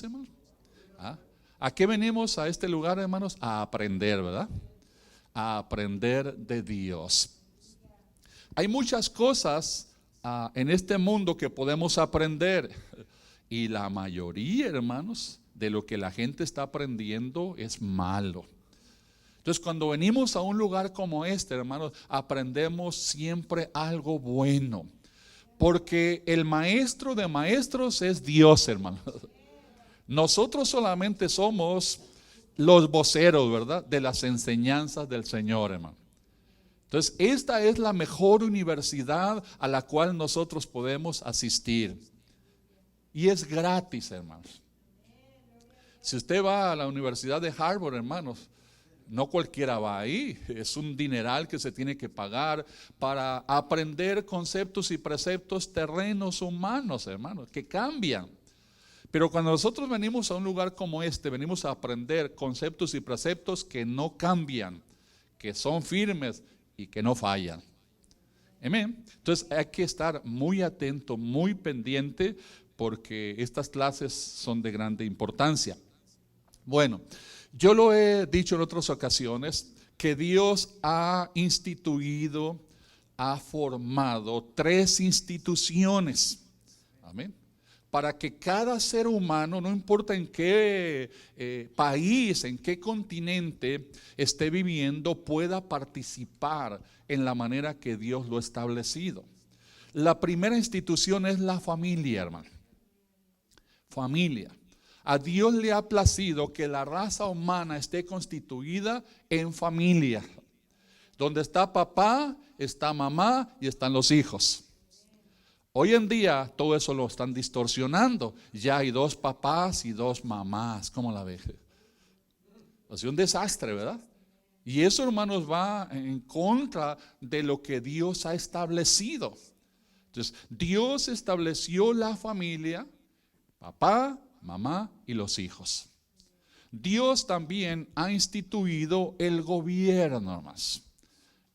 venimos, hermanos? ¿Ah? ¿A qué venimos a este lugar, hermanos? A aprender, ¿verdad? A aprender de Dios. Hay muchas cosas en este mundo que podemos aprender, y la mayoría, hermanos, de lo que la gente está aprendiendo es malo. Entonces, cuando venimos a un lugar como este, hermanos, aprendemos siempre algo bueno, porque el maestro de maestros es Dios, hermanos. Nosotros solamente somos los voceros, ¿verdad?, de las enseñanzas del Señor, hermano. Entonces, esta es la mejor universidad a la cual nosotros podemos asistir. Y es gratis, hermanos. Si usted va a la Universidad de Harvard, hermanos, no cualquiera va ahí. Es un dineral que se tiene que pagar para aprender conceptos y preceptos terrenos humanos, hermanos, que cambian. Pero cuando nosotros venimos a un lugar como este, venimos a aprender conceptos y preceptos que no cambian, que son firmes y que no fallan. Amén. Entonces hay que estar muy atento, muy pendiente, porque estas clases son de grande importancia. Bueno, yo lo he dicho en otras ocasiones, que Dios ha instituido, ha formado 3 instituciones. Amén. Para que cada ser humano, no importa en qué país, en qué continente esté viviendo, pueda participar en la manera que Dios lo ha establecido. La primera institución es la familia, hermano. Familia. A Dios le ha placido que la raza humana esté constituida en familia. Donde está papá, está mamá y están los hijos. Hoy en día todo eso lo están distorsionando. Ya hay 2 papás y 2 mamás. ¿Cómo la ve? Es un desastre, ¿verdad? Y eso, hermanos, va en contra de lo que Dios ha establecido. Entonces, Dios estableció la familia, papá, mamá y los hijos. Dios también ha instituido el gobierno, hermanos.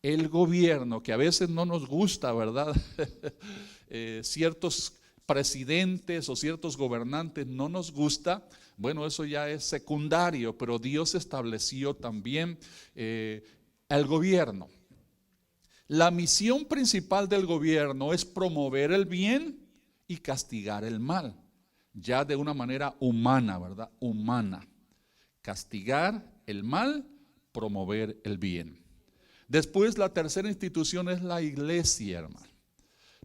El gobierno, que a veces no nos gusta, ¿verdad? Ciertos presidentes o ciertos gobernantes no nos gusta. Bueno, eso ya es secundario, pero Dios estableció también el gobierno. La misión principal del gobierno es promover el bien y castigar el mal, ya de una manera humana, ¿verdad? Humana. Castigar el mal, promover el bien. Después, la tercera institución es la iglesia, hermano.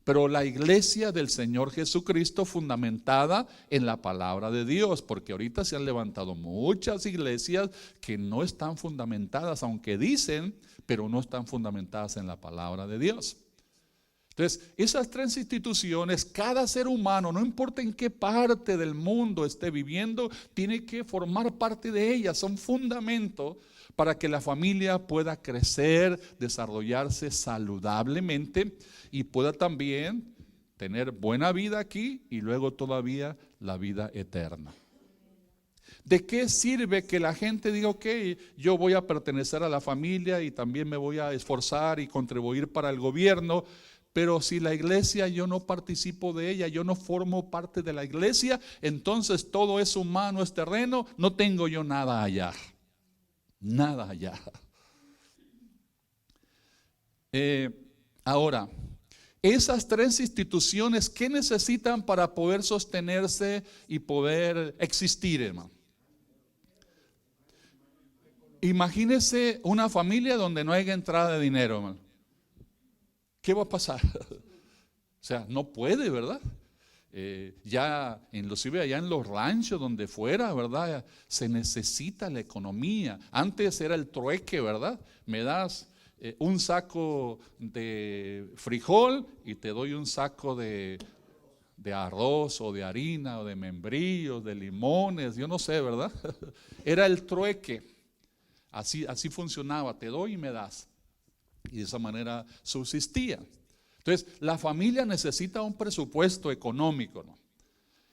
Pero la iglesia del Señor Jesucristo, fundamentada en la palabra de Dios, porque ahorita se han levantado muchas iglesias que no están fundamentadas, aunque dicen, pero no están fundamentadas en la palabra de Dios. Entonces, esas 3 instituciones, cada ser humano, no importa en qué parte del mundo esté viviendo, tiene que formar parte de ellas, son fundamento para que la familia pueda crecer, desarrollarse saludablemente y pueda también tener buena vida aquí y luego todavía la vida eterna. ¿De qué sirve que la gente diga, ok, yo voy a pertenecer a la familia y también me voy a esforzar y contribuir para el gobierno? Pero si la iglesia yo no participo de ella, yo no formo parte de la iglesia, entonces todo es humano, es terreno, no tengo yo nada allá. Nada allá. Ahora, esas 3 instituciones, ¿qué necesitan para poder sostenerse y poder existir, hermano? Imagínese una familia donde no haya entrada de dinero, hermano. ¿Qué va a pasar? O sea, no puede, ¿verdad? Ya inclusive allá en los ranchos donde fuera, ¿verdad? Se necesita la economía. Antes era el trueque, ¿verdad? Me das un saco de frijol y te doy un saco de arroz o de harina o de membrillos, de limones, yo no sé, ¿verdad? Era el trueque. Así funcionaba, te doy y me das. Y de esa manera subsistía. Entonces, la familia necesita un presupuesto económico, ¿no?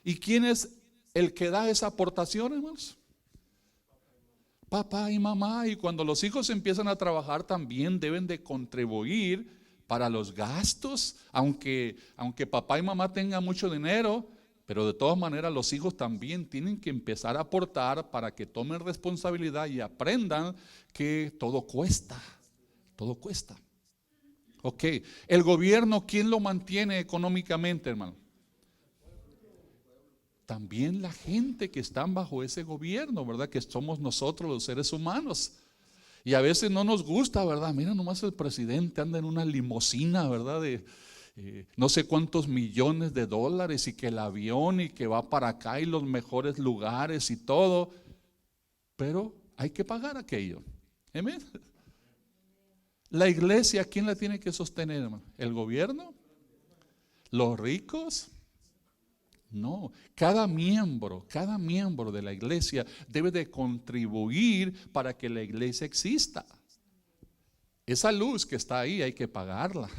¿Y quién es el que da esa aportación, hermanos? Papá y mamá. Y cuando los hijos empiezan a trabajar, también deben de contribuir para los gastos. Aunque papá y mamá tengan mucho dinero, Pero de todas maneras los hijos también tienen que empezar a aportar para que tomen responsabilidad y aprendan que todo cuesta, todo cuesta. Ok, el gobierno, ¿quién lo mantiene económicamente, hermano? También la gente que están bajo ese gobierno, ¿verdad? Que somos nosotros los seres humanos. Y a veces no nos gusta, ¿verdad? Mira nomás el presidente anda en una limusina, ¿verdad? De no sé cuántos millones de dólares y que el avión y que va para acá y los mejores lugares y todo. Pero hay que pagar aquello. Amén. La iglesia, ¿quién la tiene que sostener, hermano? ¿El gobierno? ¿Los ricos? No, cada miembro de la iglesia debe de contribuir para que la iglesia exista. Esa luz que está ahí hay que pagarla.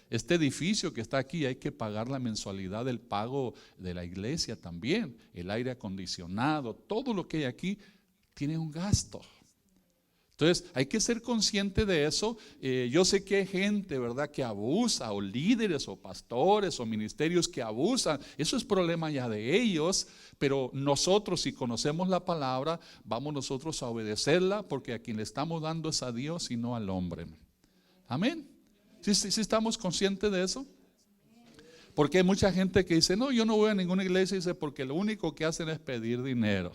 Este edificio que está aquí hay que pagar la mensualidad del pago de la iglesia también. El aire acondicionado, todo lo que hay aquí tiene un gasto. Entonces hay que ser consciente de eso. Yo sé que hay gente, ¿verdad?, que abusa, o líderes, o pastores, o ministerios que abusan. Eso es problema ya de ellos, pero nosotros, si conocemos la palabra, vamos nosotros a obedecerla, porque a quien le estamos dando es a Dios y no al hombre. Amén. ¿Sí estamos conscientes de eso? Porque hay mucha gente que dice, no, yo no voy a ninguna iglesia, dice, porque lo único que hacen es pedir dinero.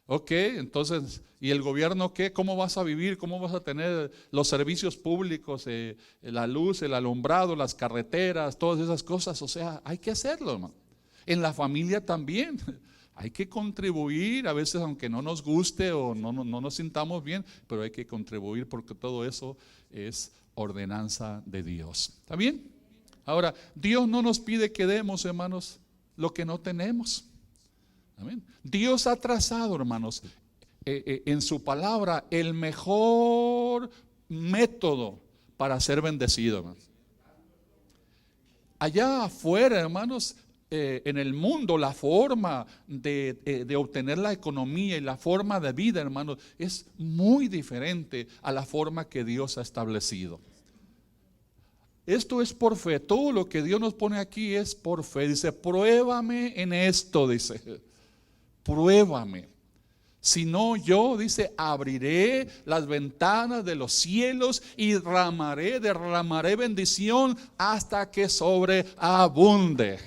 Ok, entonces, ¿y el gobierno qué? ¿Cómo vas a vivir? ¿Cómo vas a tener los servicios públicos, la luz, el alumbrado, las carreteras, todas esas cosas? O sea, hay que hacerlo, hermano. En la familia también. Hay que contribuir, a veces aunque no nos guste o no nos sintamos bien, pero hay que contribuir porque todo eso es ordenanza de Dios. ¿Está bien? Ahora, Dios no nos pide que demos, hermanos, lo que no tenemos. Amén. Dios ha trazado, hermanos, en su palabra el mejor método para ser bendecido, hermanos. Allá afuera, hermanos, en el mundo, la forma de obtener la economía y la forma de vida, hermanos, es muy diferente a la forma que Dios ha establecido. Esto es por fe. Todo lo que Dios nos pone aquí es por fe. Dice, pruébame en esto, dice. Pruébame. Si no, yo, dice, abriré las ventanas de los cielos y derramaré bendición hasta que sobreabunde.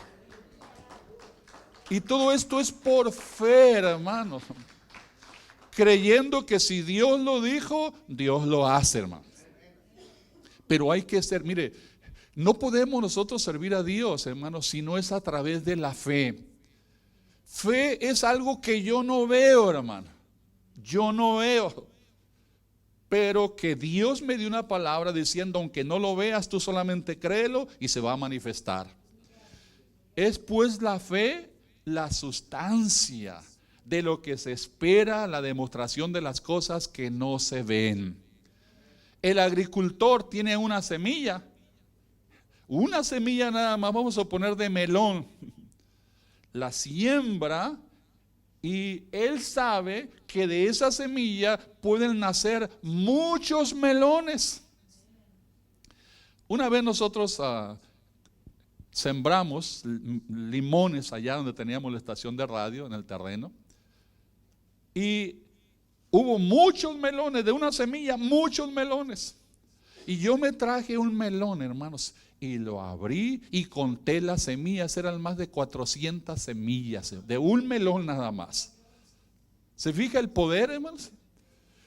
Y todo esto es por fe, hermanos. Creyendo que si Dios lo dijo, Dios lo hace, hermano. Pero hay que ser, mire, no podemos nosotros servir a Dios, hermanos, si no es a través de la fe. Fe es algo que yo no veo, hermano. Yo no veo. Pero que Dios me dio una palabra diciendo, aunque no lo veas, tú solamente créelo y se va a manifestar. Es pues la fe la sustancia de lo que se espera, la demostración de las cosas que no se ven. El agricultor tiene una semilla nada más, vamos a poner de melón. La siembra y él sabe que de esa semilla pueden nacer muchos melones. Una vez nosotros sembramos limones allá donde teníamos la estación de radio, en el terreno, y hubo muchos melones, de una semilla, muchos melones. Y yo me traje un melón, hermanos, y lo abrí y conté las semillas, eran más de 400 semillas, de un melón nada más. ¿Se fija el poder, hermanos?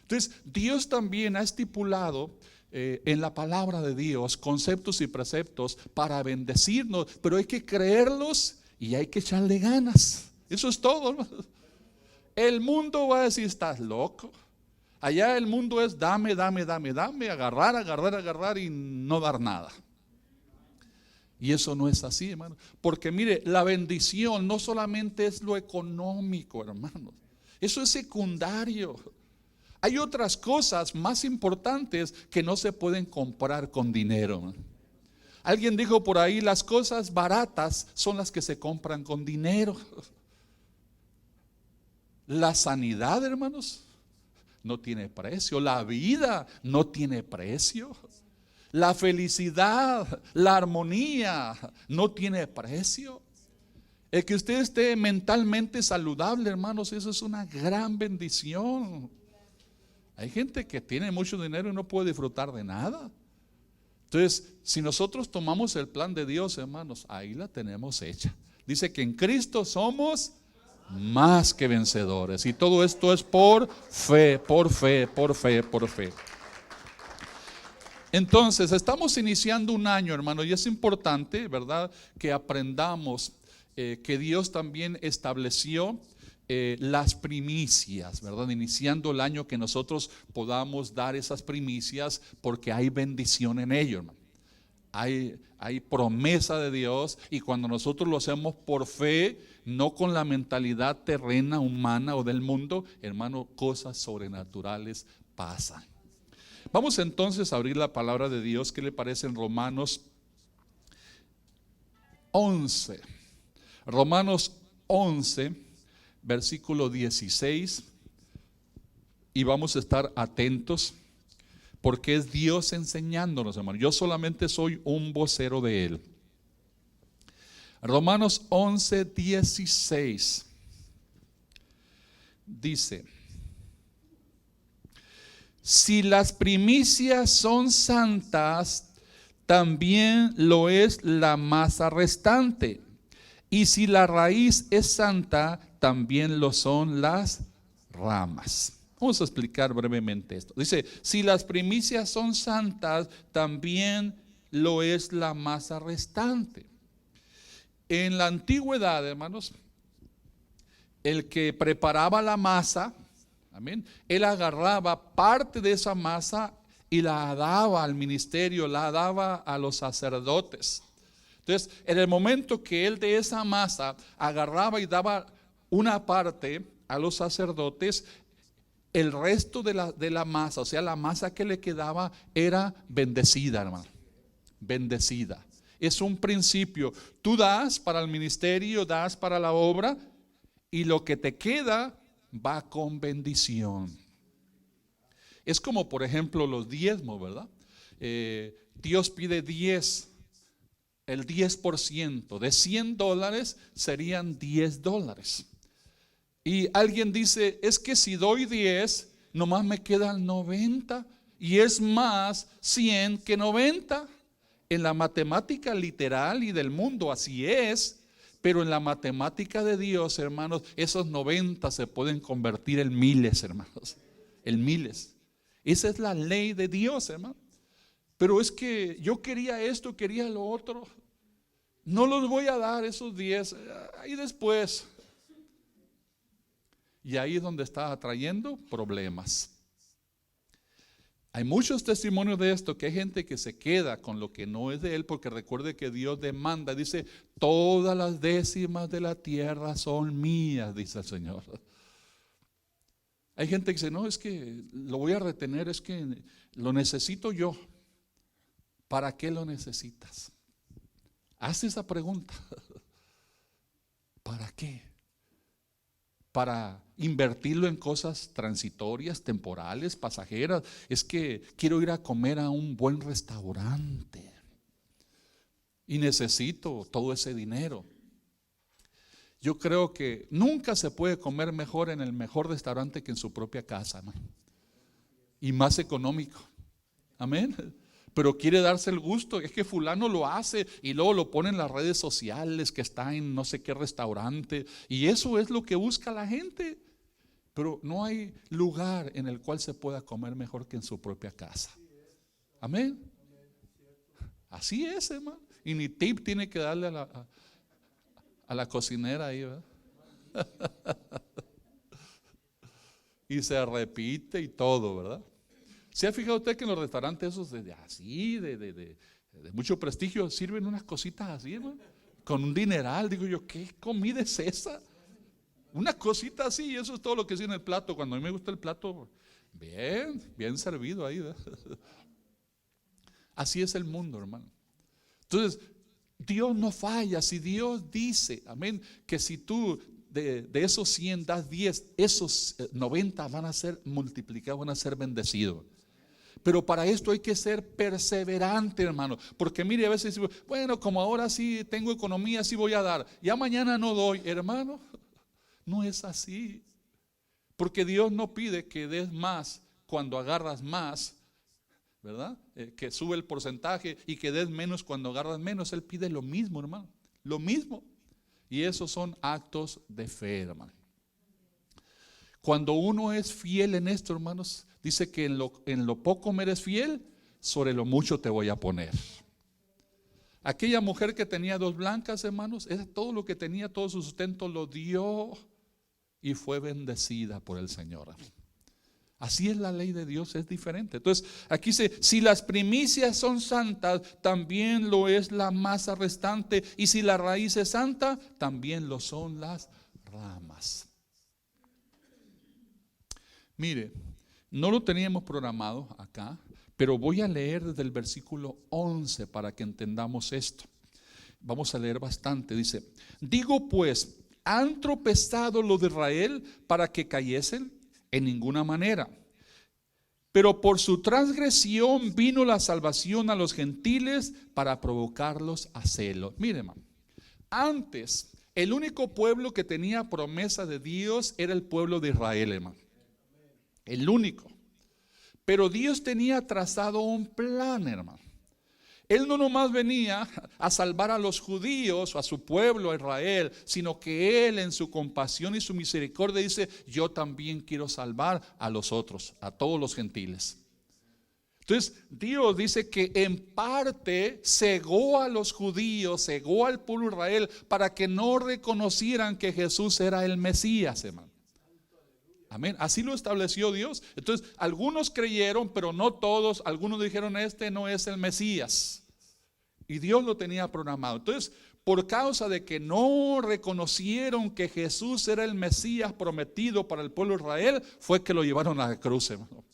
Entonces, Dios también ha estipulado en la palabra de Dios conceptos y preceptos para bendecirnos, pero hay que creerlos y hay que echarle ganas. Eso es todo, hermanos. El mundo va a decir, estás loco. Allá el mundo es dame, agarrar y no dar nada. Y eso no es así, hermano. Porque mire, la bendición no solamente es lo económico, hermanos. Eso es secundario. Hay otras cosas más importantes que no se pueden comprar con dinero, hermano. Alguien dijo por ahí, las cosas baratas son las que se compran con dinero. La sanidad, hermanos, no tiene precio. La vida no tiene precio. La felicidad, la armonía no tiene precio. El que usted esté mentalmente saludable, hermanos, eso es una gran bendición. Hay gente que tiene mucho dinero y no puede disfrutar de nada. Entonces, si nosotros tomamos el plan de Dios, hermanos, ahí la tenemos hecha. Dice que en Cristo somos más que vencedores. Y todo esto es por fe, por fe, por fe, por fe. Entonces, estamos iniciando un año, hermano, y es importante, ¿verdad?, que aprendamos que Dios también estableció las primicias, ¿verdad? Iniciando el año, que nosotros podamos dar esas primicias, porque hay bendición en ello, hermano. Hay promesa de Dios, y cuando nosotros lo hacemos por fe, no con la mentalidad terrena, humana o del mundo, hermano, cosas sobrenaturales pasan. Vamos entonces a abrir la palabra de Dios. ¿Qué le parece en Romanos 11? Romanos 11, versículo 16. Y vamos a estar atentos, porque es Dios enseñándonos, hermano. Yo solamente soy un vocero de Él. Romanos 11, 16. Dice: si las primicias son santas, también lo es la masa restante. Y si la raíz es santa, también lo son las ramas. Vamos a explicar brevemente esto. Dice, si las primicias son santas, también lo es la masa restante. En la antigüedad, hermanos, el que preparaba la masa, amén, él agarraba parte de esa masa y la daba al ministerio, la daba a los sacerdotes. Entonces, en el momento que él de esa masa agarraba y daba una parte a los sacerdotes, el resto de la masa, o sea, la masa que le quedaba, era bendecida, hermano. Bendecida. Es un principio. Tú das para el ministerio, das para la obra, y lo que te queda va con bendición. Es como, por ejemplo, los diezmos, ¿verdad? Dios pide 10. El 10% de $100 serían $10. Y alguien dice, es que si doy 10, nomás me quedan 90, y es más 100 que 90. En la matemática literal y del mundo así es, pero en la matemática de Dios, hermanos, esos 90 se pueden convertir en miles, hermanos, en miles. Esa es la ley de Dios, hermano. Pero es que yo quería esto, quería lo otro. No los voy a dar esos 10, ahí después. Y ahí es donde está trayendo problemas. Hay muchos testimonios de esto, que hay gente que se queda con lo que no es de él, porque recuerde que Dios demanda, dice, todas las décimas de la tierra son mías, dice el Señor. Hay gente que dice, no, es que lo voy a retener, es que lo necesito yo. ¿Para qué lo necesitas? Haz esa pregunta. ¿Para qué? Para invertirlo en cosas transitorias, temporales, pasajeras. Es que quiero ir a comer a un buen restaurante y necesito todo ese dinero. Yo creo que nunca se puede comer mejor en el mejor restaurante que en su propia casa, hermano. Y más económico. Amén. Pero quiere darse el gusto, es que fulano lo hace y luego lo pone en las redes sociales, que está en no sé qué restaurante, y eso es lo que busca la gente. Pero no hay lugar en el cual se pueda comer mejor que en su propia casa. Amén. Así es, hermano. Y ni tip tiene que darle a la cocinera ahí, ¿verdad? Y se repite y todo, ¿verdad? ¿Se ha fijado usted que en los restaurantes esos de mucho prestigio sirven unas cositas así, hermano? Con un dineral, digo yo, ¿qué comida es esa? Una cosita así, eso es todo lo que es en el plato. Cuando a mí me gusta el plato, bien servido ahí, ¿verdad? Así es el mundo, hermano. Entonces, Dios no falla. Si Dios dice, amén, que si tú de esos 100 das 10, esos 90 van a ser multiplicados, van a ser bendecidos. Pero para esto hay que ser perseverante, hermano. Porque mire, a veces decimos, bueno, como ahora sí tengo economía, sí voy a dar. Ya mañana no doy. Hermano, no es así. Porque Dios no pide que des más cuando agarras más, ¿verdad? Que sube el porcentaje y que des menos cuando agarras menos. Él pide lo mismo, hermano. Lo mismo. Y esos son actos de fe, hermano. Cuando uno es fiel en esto, hermanos, dice que en lo poco me eres fiel, sobre lo mucho te voy a poner. Aquella mujer que tenía 2 blancas, hermanos, era todo lo que tenía, todo su sustento lo dio y fue bendecida por el Señor. Así es la ley de Dios, es diferente. Entonces, aquí dice, si las primicias son santas, también lo es la masa restante. Y si la raíz es santa, también lo son las ramas. Mire, no lo teníamos programado acá, pero voy a leer desde el versículo 11 para que entendamos esto. Vamos a leer bastante. Dice, digo pues, ¿han tropezado los de Israel para que cayesen? En ninguna manera. Pero por su transgresión vino la salvación a los gentiles para provocarlos a celo. Mire, hermano, antes el único pueblo que tenía promesa de Dios era el pueblo de Israel, hermano. El único. Pero Dios tenía trazado un plan, hermano. Él no nomás venía a salvar a los judíos, a su pueblo, a Israel, sino que Él en su compasión y su misericordia dice, yo también quiero salvar a los otros, a todos los gentiles. Entonces Dios dice que en parte cegó a los judíos, cegó al pueblo de Israel para que no reconocieran que Jesús era el Mesías, hermano. Amén, así lo estableció Dios. Entonces algunos creyeron, pero no todos. Algunos dijeron, este no es el Mesías. Y Dios lo tenía programado. Entonces, por causa de que no reconocieron que Jesús era el Mesías prometido para el pueblo de Israel, fue que lo llevaron a la cruz, hermano.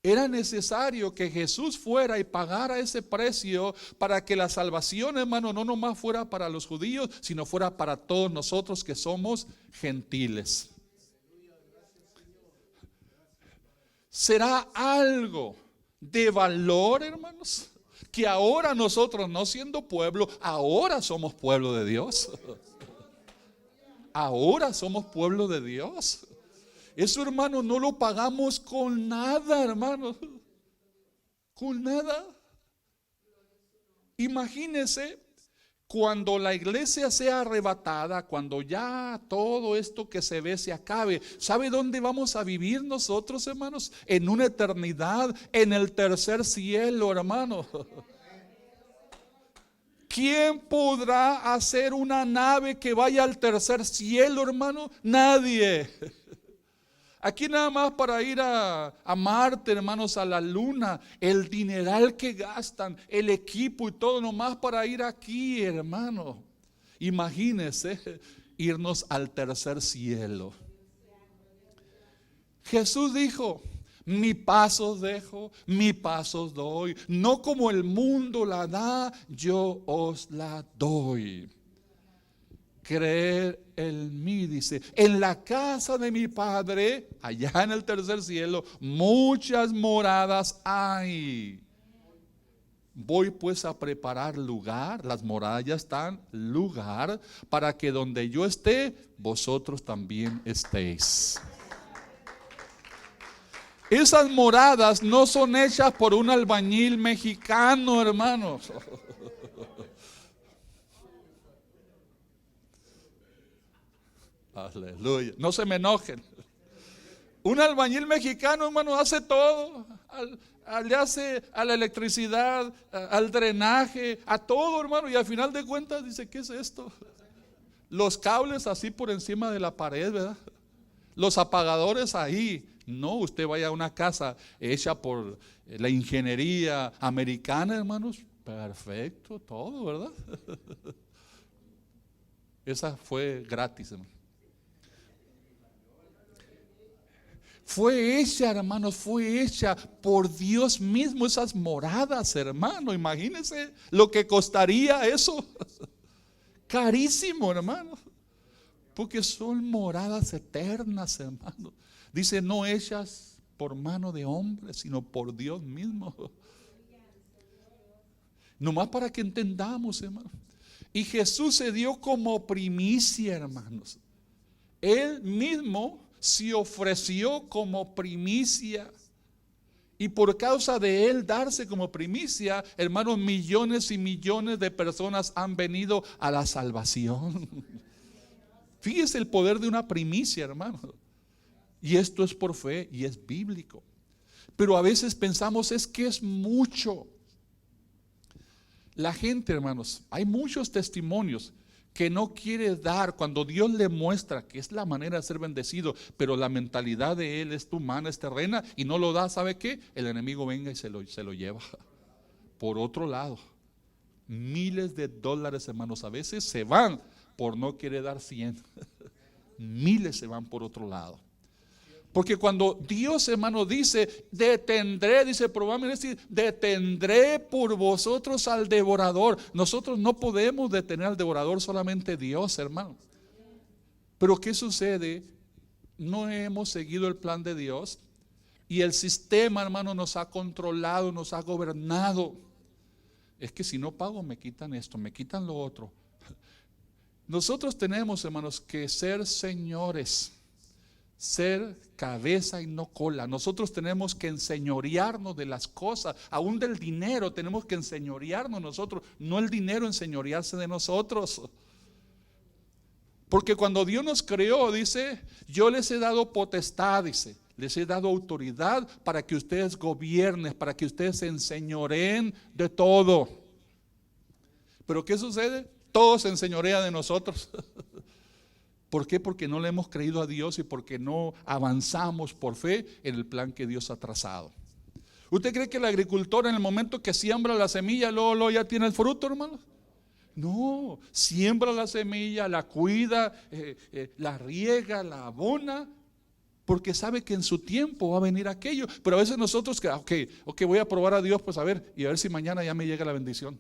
Era necesario que Jesús fuera y pagara ese precio para que la salvación, hermano, no nomás fuera para los judíos, sino fuera para todos nosotros que somos gentiles. ¿Será algo de valor, hermanos? Que ahora nosotros, no siendo pueblo, ahora somos pueblo de Dios. Ahora somos pueblo de Dios. Eso, hermano, no lo pagamos con nada, hermano. Con nada. Imagínense cuando la iglesia sea arrebatada, cuando ya todo esto que se ve se acabe. ¿Sabe dónde vamos a vivir nosotros, hermanos? En una eternidad, en el tercer cielo, hermano. ¿Quién podrá hacer una nave que vaya al tercer cielo, hermano? Nadie. Aquí nada más para ir a Marte, hermanos, a la luna, el dineral que gastan, el equipo y todo, nomás para ir aquí, hermano. Imagínense irnos al tercer cielo. Jesús dijo, mi paz os dejo, mi paz os doy. No como el mundo la da, yo os la doy. Creer en mí, dice, en la casa de mi Padre, allá en el tercer cielo, muchas moradas hay. Voy pues a preparar lugar, las moradas ya están, lugar, para que donde yo esté, vosotros también estéis. Esas moradas no son hechas por un albañil mexicano, hermanos. Aleluya. No se me enojen. Un albañil mexicano, hermano, hace todo. Le hace a la electricidad, al drenaje, a todo, hermano. Y al final de cuentas dice, ¿qué es esto? Los cables así por encima de la pared, ¿verdad? Los apagadores ahí. No, usted vaya a una casa hecha por la ingeniería americana, hermanos. Perfecto, todo, ¿verdad? Esa fue gratis, hermano. Fue hecha, hermanos, fue hecha por Dios mismo, esas moradas, hermano. Imagínense lo que costaría eso. Carísimo, hermano. Porque son moradas eternas, hermano. Dice, no hechas por mano de hombre, sino por Dios mismo. Nomás para que entendamos, hermano. Y Jesús se dio como primicia, hermanos. Él mismo se ofreció como primicia. Y por causa de Él darse como primicia, hermanos, millones y millones de personas han venido a la salvación. Fíjese el poder de una primicia, hermano. Y esto es por fe y es bíblico. Pero a veces pensamos es que es mucho. La gente, hermanos, hay muchos testimonios que no quiere dar cuando Dios le muestra que es la manera de ser bendecido, pero la mentalidad de él es humana, es terrena y no lo da. ¿Sabe qué? El enemigo venga y se lo lleva. Por otro lado, miles de dólares, hermanos, a veces se van por no querer dar 100. Miles se van por otro lado. Porque cuando Dios, hermano, dice, detendré, dice probablemente, detendré por vosotros al devorador. Nosotros no podemos detener al devorador, solamente Dios, hermano. Pero ¿qué sucede? No hemos seguido el plan de Dios y el sistema, hermano, nos ha controlado, nos ha gobernado. Es que si no pago me quitan esto, me quitan lo otro. Nosotros tenemos, hermanos, que ser señores, ser cabeza y no cola. Nosotros tenemos que enseñorearnos de las cosas, aún del dinero tenemos que enseñorearnos nosotros, no el dinero enseñorearse de nosotros. Porque cuando Dios nos creó, dice, yo les he dado potestad, dice, les he dado autoridad para que ustedes gobiernen, para que ustedes se enseñoreen de todo. Pero ¿qué sucede? Todo se enseñorea de nosotros. ¿Por qué? Porque no le hemos creído a Dios y porque no avanzamos por fe en el plan que Dios ha trazado. ¿Usted cree que el agricultor en el momento que siembra la semilla, luego ya tiene el fruto, hermano? No, siembra la semilla, la cuida, la riega, la abona, porque sabe que en su tiempo va a venir aquello. Pero a veces nosotros, ok, voy a probar a Dios, pues a ver, y a ver si mañana ya me llega la bendición.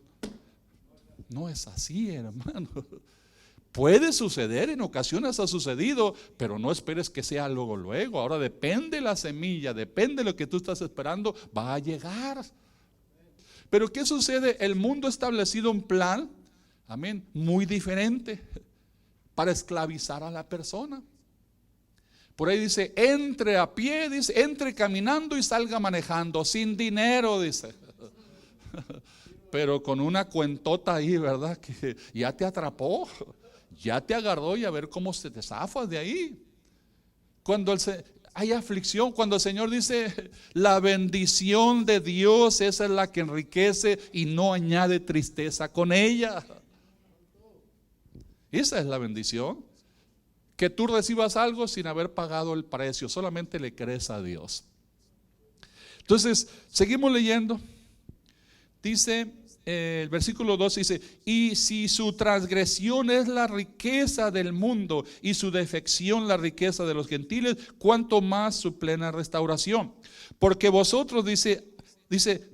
No es así, hermano. Puede suceder, en ocasiones ha sucedido, pero no esperes que sea luego. Ahora depende la semilla, depende de lo que tú estás esperando, va a llegar. Pero ¿qué sucede? El mundo ha establecido un plan, amén, muy diferente para esclavizar a la persona. Por ahí dice, entre a pie, dice, entre caminando y salga manejando, sin dinero, dice. Pero con una cuentota ahí, ¿verdad? Que ya te atrapó. Ya te agarró y a ver cómo se te zafas de ahí. Cuando hay aflicción, cuando el Señor dice, la bendición de Dios, esa es la que enriquece y no añade tristeza con ella. Esa es la bendición. Que tú recibas algo sin haber pagado el precio, solamente le crees a Dios. Entonces, seguimos leyendo. Dice el versículo 12, dice, y si su transgresión es la riqueza del mundo y su defección la riqueza de los gentiles, cuánto más su plena restauración. Porque vosotros, dice,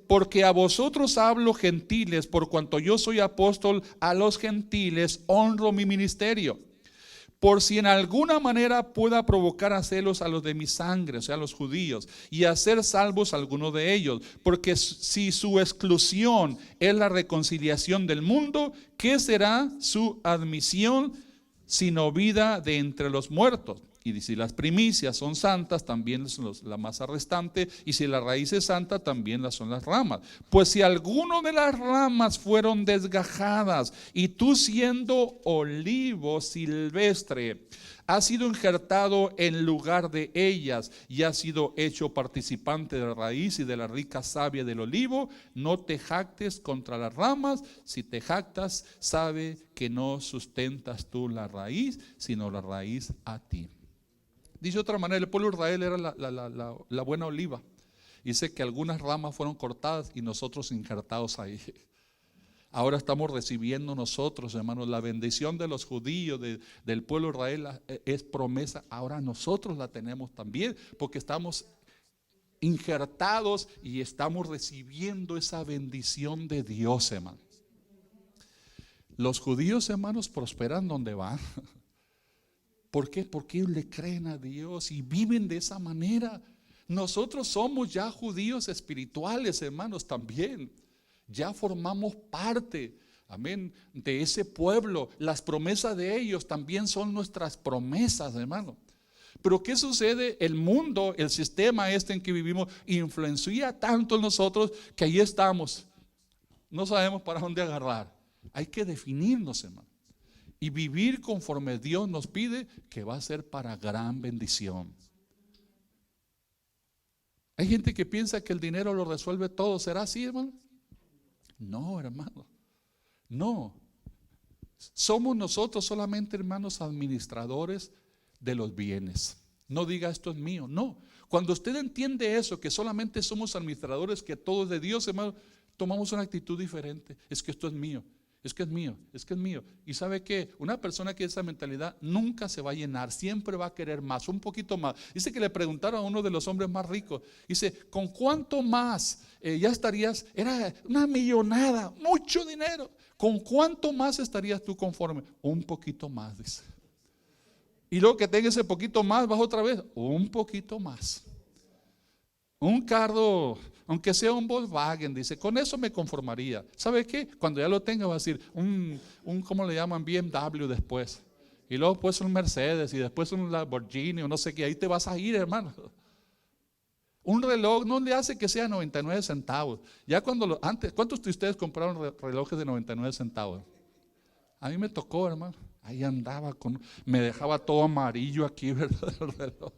porque a vosotros hablo gentiles, por cuanto yo soy apóstol a los gentiles, honro mi ministerio. Por si en alguna manera pueda provocar a celos a los de mi sangre, o sea, a los judíos, y hacer salvos a algunos de ellos. Porque si su exclusión es la reconciliación del mundo, ¿qué será su admisión sino vida de entre los muertos? Y si las primicias son santas, también son la masa restante, y si la raíz es santa, también son las ramas. Pues si alguno de las ramas fueron desgajadas, y tú siendo olivo silvestre, has sido injertado en lugar de ellas, y has sido hecho participante de la raíz y de la rica savia del olivo, no te jactes contra las ramas. Si te jactas, sabe que no sustentas tú la raíz, sino la raíz a ti. Dice de otra manera, el pueblo de Israel era la buena oliva. Dice que algunas ramas fueron cortadas y nosotros injertados ahí. Ahora estamos recibiendo nosotros, hermanos, la bendición de los judíos, del pueblo de Israel es promesa. Ahora nosotros la tenemos también, porque estamos injertados y estamos recibiendo esa bendición de Dios, hermanos. Los judíos, hermanos, prosperan donde van. ¿Por qué? Porque ellos le creen a Dios y viven de esa manera. Nosotros somos ya judíos espirituales, hermanos, también. Ya formamos parte, amén, de ese pueblo. Las promesas de ellos también son nuestras promesas, hermano. Pero ¿qué sucede? El mundo, el sistema en que vivimos, influencia tanto en nosotros que ahí estamos. No sabemos para dónde agarrar. Hay que definirnos, hermano, y vivir conforme Dios nos pide, que va a ser para gran bendición. Hay gente que piensa que el dinero lo resuelve todo. ¿Será así, hermano? No, hermano. No. Somos nosotros solamente, hermanos, administradores de los bienes. No diga esto es mío. No. Cuando usted entiende eso, que solamente somos administradores, que todo es de Dios, hermano, tomamos una actitud diferente. Es que esto es mío. Es que es mío, es que es mío. Y ¿sabe qué? Una persona que tiene esa mentalidad nunca se va a llenar, siempre va a querer más, un poquito más. Dice que le preguntaron a uno de los hombres más ricos, dice, ¿con cuánto más ya estarías? Era una millonada, mucho dinero. ¿Con cuánto más estarías tú conforme? Un poquito más, dice. Y luego que tenga ese poquito más, vas otra vez, un poquito más. Un carro, aunque sea un Volkswagen, dice, con eso me conformaría. ¿Sabe qué? Cuando ya lo tenga va a decir ¿cómo le llaman? BMW después. Y luego pues un Mercedes y después un Lamborghini o no sé qué. Ahí te vas a ir, hermano. Un reloj no le hace que sea 99 centavos. Ya antes, ¿cuántos de ustedes compraron relojes de 99 centavos? A mí me tocó, hermano. Ahí andaba me dejaba todo amarillo aquí, ¿verdad? El reloj.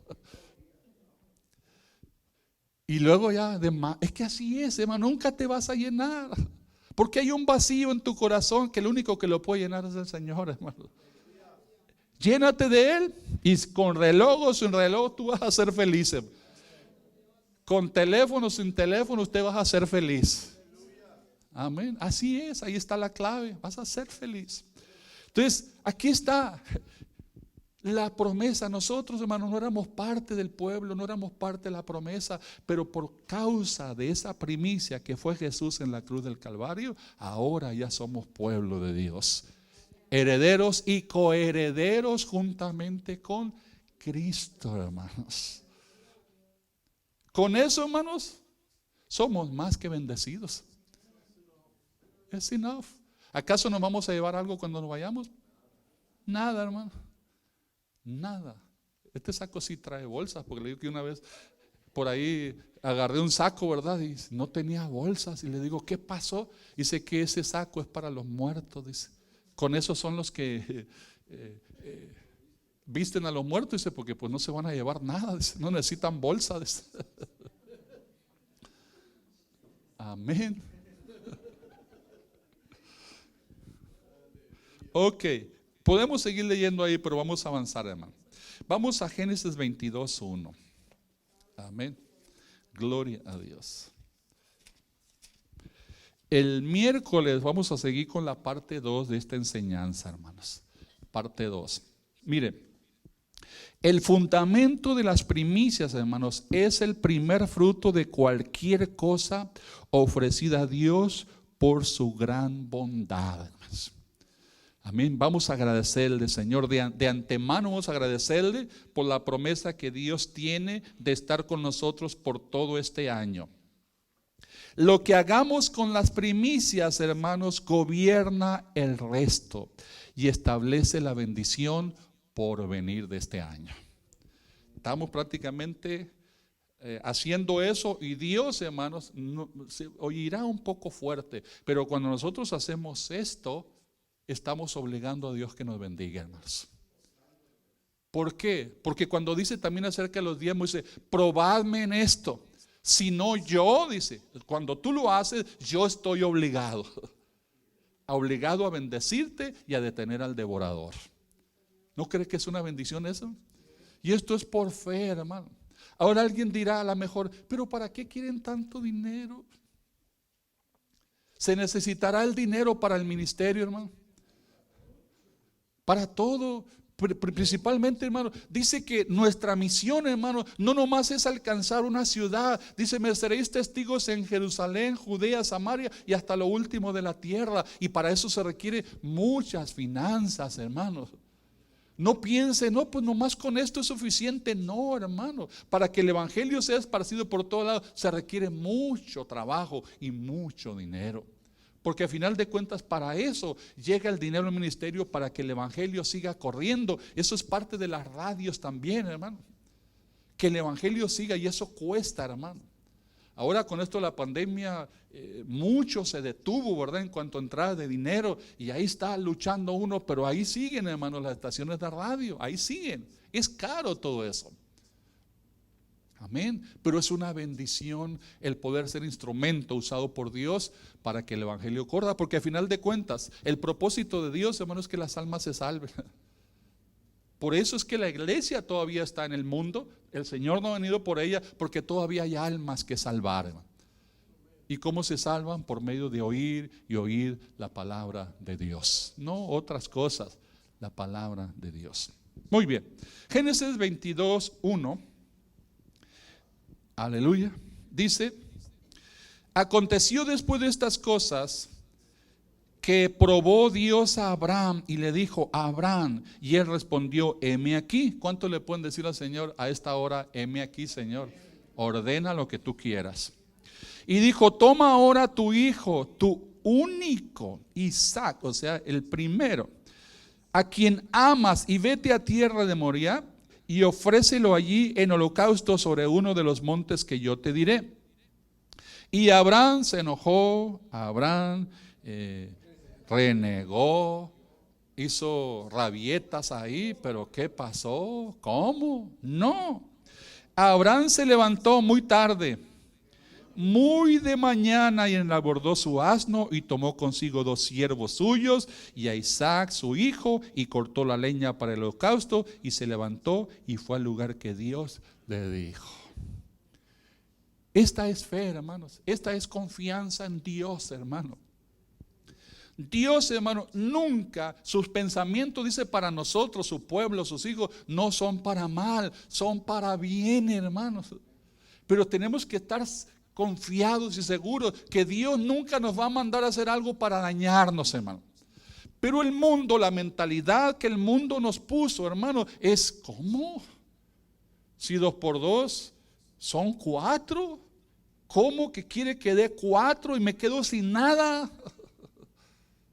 Y luego ya, es que así es, hermano, nunca te vas a llenar. Porque hay un vacío en tu corazón que el único que lo puede llenar es el Señor, hermano. Llénate de Él y con reloj o sin reloj tú vas a ser feliz. Con teléfono o sin teléfono usted vas a ser feliz. Amén. Así es, ahí está la clave, vas a ser feliz. Entonces, aquí está la promesa. Nosotros, hermanos, no éramos parte del pueblo, no éramos parte de la promesa, pero por causa de esa primicia que fue Jesús en la cruz del Calvario, ahora ya somos pueblo de Dios, herederos y coherederos juntamente con Cristo, hermanos. Con eso, hermanos, somos más que bendecidos. Es enough. ¿Acaso nos vamos a llevar algo cuando nos vayamos? Nada, hermano. Nada. Este saco sí trae bolsas, porque le digo que una vez por ahí agarré un saco, ¿verdad? Y no tenía bolsas. Y le digo, ¿qué pasó? Dice que ese saco es para los muertos. Dice, con eso son los que visten a los muertos. Dice, porque pues no se van a llevar nada. Dice, no necesitan bolsas. Dice. Amén. Ok. Podemos seguir leyendo ahí, pero vamos a avanzar, hermano. Vamos a Génesis 22:1. Amén. Gloria a Dios. El miércoles vamos a seguir con la parte 2 de esta enseñanza, hermanos. Parte 2. Mire, el fundamento de las primicias, hermanos, es el primer fruto de cualquier cosa ofrecida a Dios por su gran bondad, hermanos. Amén. Vamos a agradecerle, Señor, de antemano vamos a agradecerle por la promesa que Dios tiene de estar con nosotros por todo este año. Lo que hagamos con las primicias, hermanos, gobierna el resto y establece la bendición por venir de este año. Estamos prácticamente haciendo eso, y Dios, hermanos, se oirá un poco fuerte, pero cuando nosotros hacemos esto, estamos obligando a Dios que nos bendiga, hermanos. ¿Por qué? Porque cuando dice también acerca de los diezmos, dice, probadme en esto. Si no yo, dice, cuando tú lo haces, yo estoy obligado a bendecirte y a detener al devorador. ¿No crees que es una bendición eso? Y esto es por fe, hermano. Ahora alguien dirá a lo mejor, pero ¿para qué quieren tanto dinero? ¿Se necesitará el dinero para el ministerio, hermano? Para todo, principalmente, hermano. Dice que nuestra misión, hermano, no nomás es alcanzar una ciudad. Dice, me seréis testigos en Jerusalén, Judea, Samaria y hasta lo último de la tierra. Y para eso se requiere muchas finanzas, hermanos. No piense, no, pues nomás con esto es suficiente. No, hermano, para que el evangelio sea esparcido por todos lados se requiere mucho trabajo y mucho dinero. Porque al final de cuentas para eso llega el dinero al ministerio, para que el evangelio siga corriendo. Eso es parte de las radios también, hermano. Que el evangelio siga, y eso cuesta, hermano. Ahora con esto de la pandemia, mucho se detuvo, ¿verdad? En cuanto a entrada de dinero, y ahí está luchando uno, pero ahí siguen, hermano, las estaciones de radio, ahí siguen. Es caro todo eso. Amén. Pero es una bendición el poder ser instrumento usado por Dios para que el evangelio corra, porque al final de cuentas, el propósito de Dios, hermano, es que las almas se salven. Por eso es que la iglesia todavía está en el mundo. El Señor no ha venido por ella, porque todavía hay almas que salvar, hermano. ¿Y cómo se salvan? Por medio de oír y oír la palabra de Dios, no otras cosas, la palabra de Dios. Muy bien, Génesis 22:1, aleluya, dice: aconteció después de estas cosas que probó Dios a Abraham y le dijo: Abraham, y él respondió: heme aquí. ¿Cuánto le pueden decir al Señor a esta hora? Heme aquí, Señor, ordena lo que tú quieras. Y dijo: toma ahora tu hijo, tu único Isaac, o sea, el primero, a quien amas, y vete a tierra de Moriah y ofrécelo allí en holocausto sobre uno de los montes que yo te diré. Y Abraham se enojó, renegó, hizo rabietas ahí, pero ¿qué pasó? ¿Cómo? No. Abraham se levantó muy tarde, muy de mañana, y enlabordó su asno y tomó consigo 2 siervos suyos y a Isaac su hijo, y cortó la leña para el holocausto, y se levantó y fue al lugar que Dios le dijo. Esta es fe, hermanos. Esta es confianza en Dios, hermano. Dios, hermano, nunca, sus pensamientos, dice, para nosotros, su pueblo, sus hijos, no son para mal, son para bien, hermanos. Pero tenemos que estar confiados y seguros que Dios nunca nos va a mandar a hacer algo para dañarnos, hermano. Pero el mundo, la mentalidad que el mundo nos puso, hermano, es: ¿cómo? Si 2 por 2 son 4, ¿cómo que quiere que dé 4 y me quedo sin nada?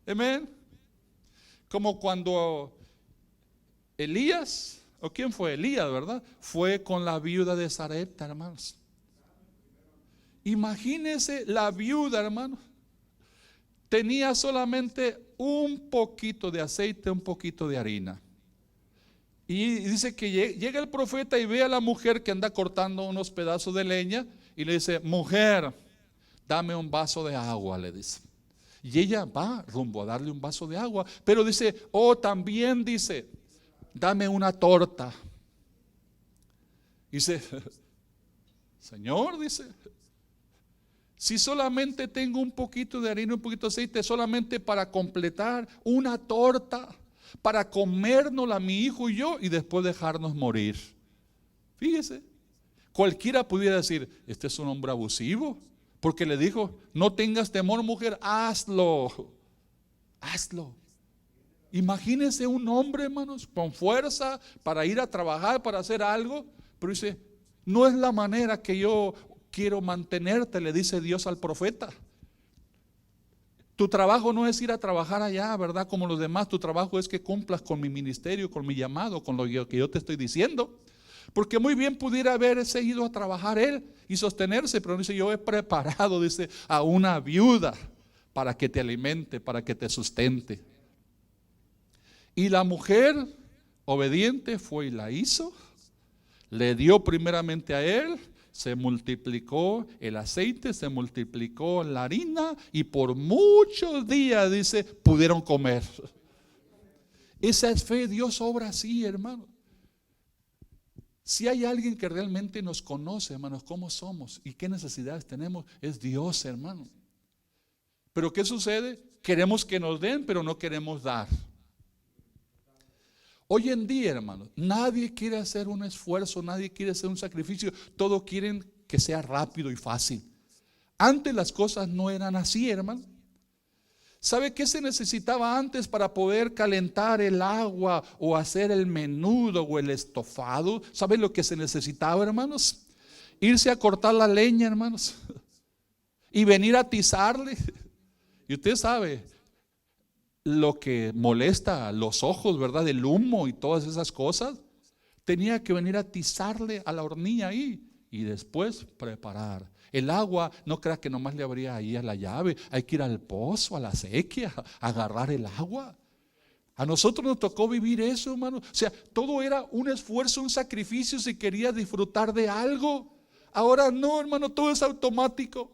Amén. Como cuando Elías, ¿o quién fue? Elías, ¿verdad? Fue con la viuda de Sarepta, hermanos. Imagínense, la viuda, hermano, tenía solamente un poquito de aceite, un poquito de harina. Y dice que llega el profeta y ve a la mujer que anda cortando unos pedazos de leña, y le dice: mujer, dame un vaso de agua, le dice. Y ella va rumbo a darle un vaso de agua, pero dice: oh, también, dice, dame una torta. Dice: Señor, dice, si solamente tengo un poquito de harina, un poquito de aceite, solamente para completar una torta, para comérnosla mi hijo y yo, y después dejarnos morir. Fíjese, cualquiera pudiera decir: este es un hombre abusivo, porque le dijo: no tengas temor, mujer, hazlo. Hazlo. Imagínese un hombre, hermanos, con fuerza para ir a trabajar, para hacer algo, pero dice: no es la manera que yo quiero mantenerte, le dice Dios al profeta. Tu trabajo no es ir a trabajar allá, ¿verdad? Como los demás. Tu trabajo es que cumplas con mi ministerio, con mi llamado, con lo que yo te estoy diciendo. Porque muy bien pudiera haberse ido a trabajar él y sostenerse, pero dice: yo he preparado, dice, a una viuda para que te alimente, para que te sustente. Y la mujer obediente fue y la hizo. Le dio primeramente a él, se multiplicó el aceite, se multiplicó la harina, y por muchos días, dice, pudieron comer. Esa es fe. Dios obra así, hermano. Si hay alguien que realmente nos conoce, hermanos, cómo somos y qué necesidades tenemos, es Dios, hermano. Pero ¿qué sucede? Queremos que nos den, pero no queremos dar. Hoy en día, hermanos, nadie quiere hacer un esfuerzo, nadie quiere hacer un sacrificio. Todos quieren que sea rápido y fácil. Antes las cosas no eran así, hermano. ¿Sabe qué se necesitaba antes para poder calentar el agua o hacer el menudo o el estofado? ¿Sabe lo que se necesitaba, hermanos? Irse a cortar la leña, hermanos, y venir a atizarle. Y usted sabe lo que molesta a los ojos, ¿verdad? El humo y todas esas cosas. Tenía que venir a atizarle a la hornilla ahí y después preparar. El agua, no crea que nomás le abría ahí a la llave. Hay que ir al pozo, a la acequia, a agarrar el agua. A nosotros nos tocó vivir eso, hermano. O sea, todo era un esfuerzo, un sacrificio si quería disfrutar de algo. Ahora no, hermano, todo es automático.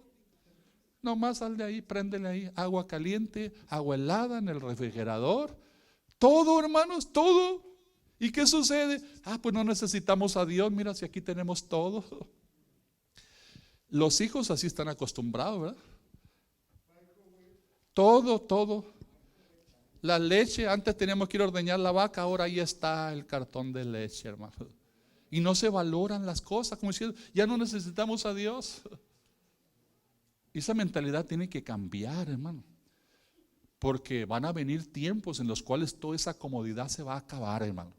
Nomás sal de ahí, préndele ahí agua caliente, agua helada en el refrigerador. Todo, hermanos, todo. ¿Y qué sucede? Pues no necesitamos a Dios. Mira, si aquí tenemos todo. Los hijos así están acostumbrados, ¿verdad? Todo. La leche, antes teníamos que ir a ordeñar la vaca, ahora ahí está el cartón de leche, hermano. Y no se valoran las cosas, como diciendo, ya no necesitamos a Dios. Esa mentalidad tiene que cambiar, hermano. Porque van a venir tiempos en los cuales toda esa comodidad se va a acabar, hermano.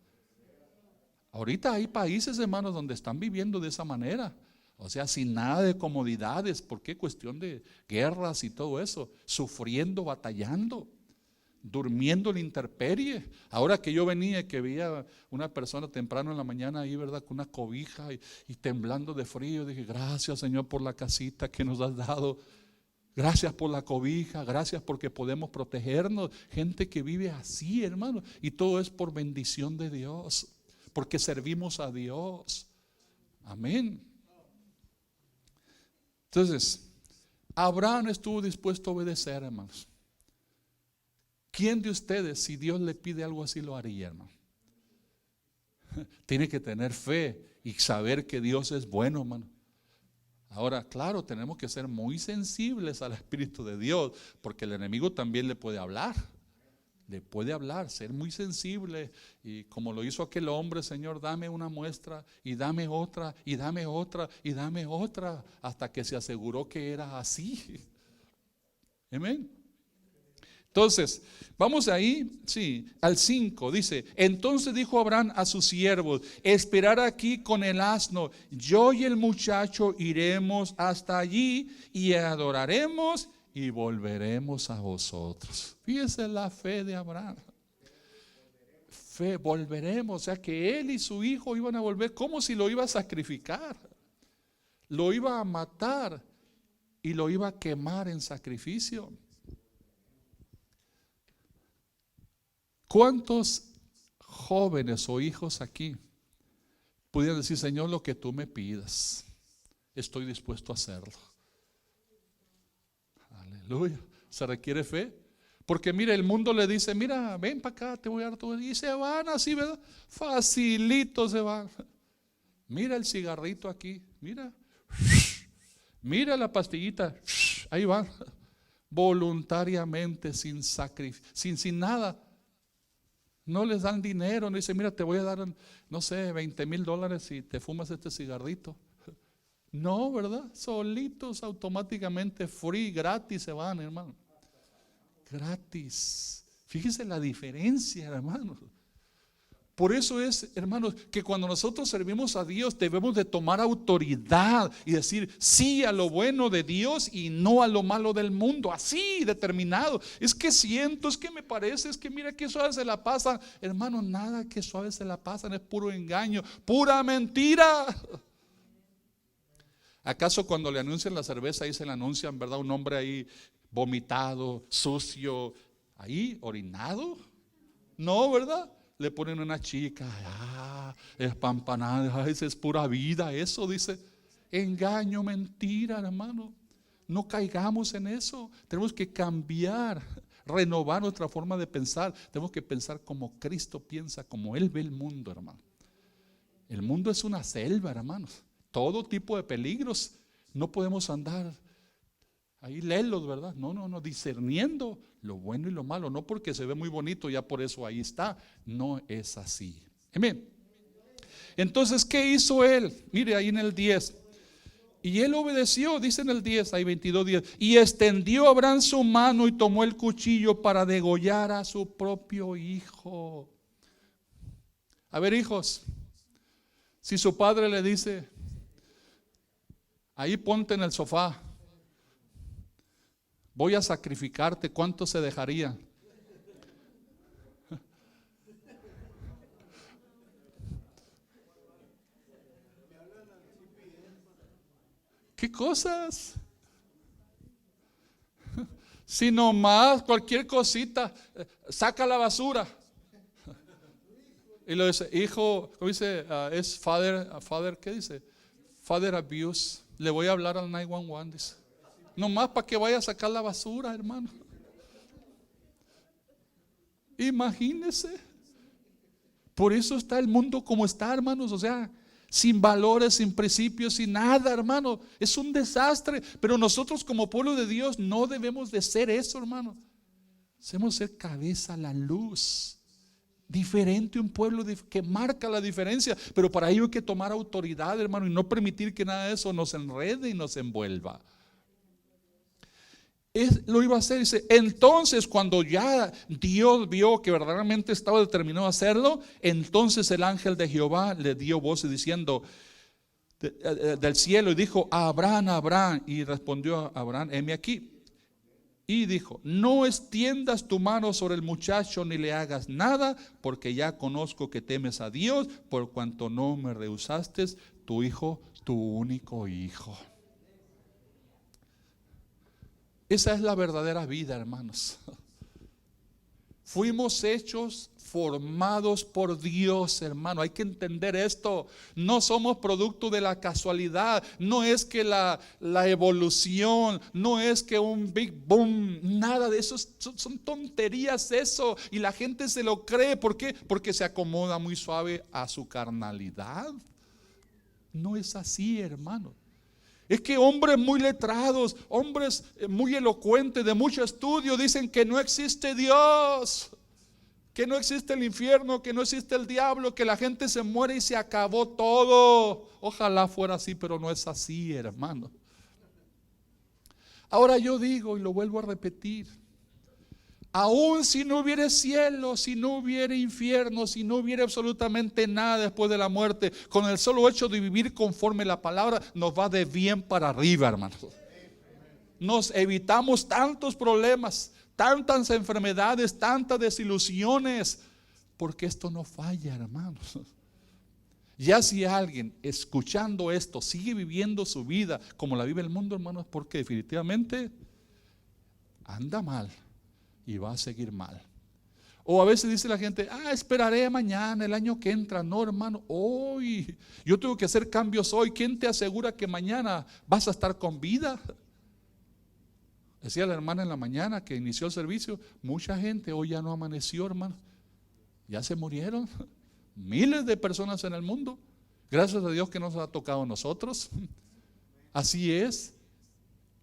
Ahorita hay países, hermanos, donde están viviendo de esa manera. O sea, sin nada de comodidades. ¿Por qué? Cuestión de guerras y todo eso. Sufriendo, batallando, durmiendo en la intemperie. Ahora que yo venía, que veía una persona temprano en la mañana ahí, ¿verdad? Con una cobija y temblando de frío. Dije, gracias, Señor, por la casita que nos has dado. Gracias por la cobija, gracias porque podemos protegernos. Gente que vive así, hermano. Y todo es por bendición de Dios. Porque servimos a Dios. Amén. Entonces, Abraham estuvo dispuesto a obedecer, hermanos. ¿Quién de ustedes, si Dios le pide algo así, lo haría, hermano? Tiene que tener fe y saber que Dios es bueno, hermano. Ahora, claro, tenemos que ser muy sensibles al Espíritu de Dios, porque el enemigo también le puede hablar. Le puede hablar, ser muy sensible. Y como lo hizo aquel hombre, Señor, dame una muestra y dame otra y dame otra y dame otra, hasta que se aseguró que era así. Amén. Entonces, vamos ahí, sí, al 5, dice, entonces dijo Abraham a sus siervos, esperar aquí con el asno, yo y el muchacho iremos hasta allí y adoraremos y volveremos a vosotros. Fíjese la fe de Abraham. Fe, volveremos, o sea que él y su hijo iban a volver como si lo iba a sacrificar, lo iba a matar y lo iba a quemar en sacrificio. ¿Cuántos jóvenes o hijos aquí pudieran decir, Señor, lo que tú me pidas, estoy dispuesto a hacerlo? Aleluya. Se requiere fe. Porque mire, el mundo le dice, mira, ven para acá, te voy a dar todo. Y se van así, ¿verdad? Facilito se van. Mira el cigarrito aquí, mira. Mira la pastillita, ahí van. Voluntariamente, sin sacrificio, sin nada. No les dan dinero, no dicen, mira, te voy a dar, no sé, $20,000 si te fumas este cigarrito. No, ¿verdad? Solitos, automáticamente, free, gratis se van, hermano. Gratis. Fíjese la diferencia, hermano. Por eso es, hermanos, que cuando nosotros servimos a Dios debemos de tomar autoridad y decir sí a lo bueno de Dios y no a lo malo del mundo, así determinado. Es que siento, es que me parece, es que mira que suave se la pasan. Hermano, nada que suave se la pasan, es puro engaño, pura mentira. ¿Acaso cuando le anuncian la cerveza ahí se le anuncian, verdad, un hombre ahí vomitado, sucio, ahí orinado? No, ¿verdad? Le ponen una chica, espampanada, esa es pura vida, eso dice, engaño, mentira, hermano. No caigamos en eso, tenemos que cambiar, renovar nuestra forma de pensar, tenemos que pensar como Cristo piensa, como Él ve el mundo, hermano. El mundo es una selva, hermanos, todo tipo de peligros, no podemos andar ahí lelos, ¿verdad? No, discerniendo lo bueno y lo malo, no porque se ve muy bonito, ya por eso ahí está, no es así. Amén. Entonces, ¿qué hizo él? Mire ahí en el 10, Y él obedeció, dice en el 10, ahí 22:10. Y extendió Abraham su mano y tomó el cuchillo para degollar a su propio hijo. A ver, hijos, si su padre le dice, ahí ponte en el sofá, voy a sacrificarte, ¿cuánto se dejaría? ¿Qué cosas? Si nomás cualquier cosita, saca la basura. Y lo dice, hijo, ¿cómo dice? Es father, ¿qué dice? Father abuse. Le voy a hablar al 911, dice. Nomás para que vaya a sacar la basura, hermano. Imagínese. Por eso está el mundo como está, hermanos. O sea, sin valores, sin principios, sin nada, hermano. Es un desastre. Pero nosotros como pueblo de Dios no debemos de ser eso, hermano. Debemos ser cabeza a la luz. Diferente, un pueblo que marca la diferencia. Pero para ello hay que tomar autoridad, hermano, y no permitir que nada de eso nos enrede y nos envuelva. Lo iba a hacer, dice. Entonces cuando ya Dios vio que verdaderamente estaba determinado a hacerlo, entonces el ángel de Jehová le dio voz diciendo del cielo y dijo: Abraham, Abraham. Y respondió Abraham: heme aquí. Y dijo: no extiendas tu mano sobre el muchacho ni le hagas nada, porque ya conozco que temes a Dios, por cuanto no me rehusaste tu hijo, tu único hijo. Esa es la verdadera vida, hermanos. Fuimos hechos, formados por Dios, hermano. Hay que entender esto. No somos producto de la casualidad. No es que la evolución, no es que un big boom, nada de eso. Son tonterías eso. Y la gente se lo cree. ¿Por qué? Porque se acomoda muy suave a su carnalidad. No es así, hermano. Es que hombres muy letrados, hombres muy elocuentes, de mucho estudio, dicen que no existe Dios, que no existe el infierno, que no existe el diablo, que la gente se muere y se acabó todo. Ojalá fuera así, pero no es así, hermano. Ahora yo digo y lo vuelvo a repetir: aún si no hubiera cielo, si no hubiera infierno, si no hubiera absolutamente nada después de la muerte, con el solo hecho de vivir conforme la palabra, nos va de bien para arriba, hermanos. Nos evitamos tantos problemas, tantas enfermedades, tantas desilusiones, porque esto no falla, hermanos. Ya si alguien escuchando esto sigue viviendo su vida como la vive el mundo, hermanos, porque definitivamente anda mal. Y va a seguir mal. O a veces dice la gente: esperaré mañana, el año que entra. No, hermano, hoy yo tengo que hacer cambios hoy. ¿Quién te asegura que mañana vas a estar con vida? Decía la hermana en la mañana que inició el servicio: mucha gente hoy ya no amaneció, hermano. Ya se murieron. Miles de personas en el mundo. Gracias a Dios que nos ha tocado a nosotros. Así es.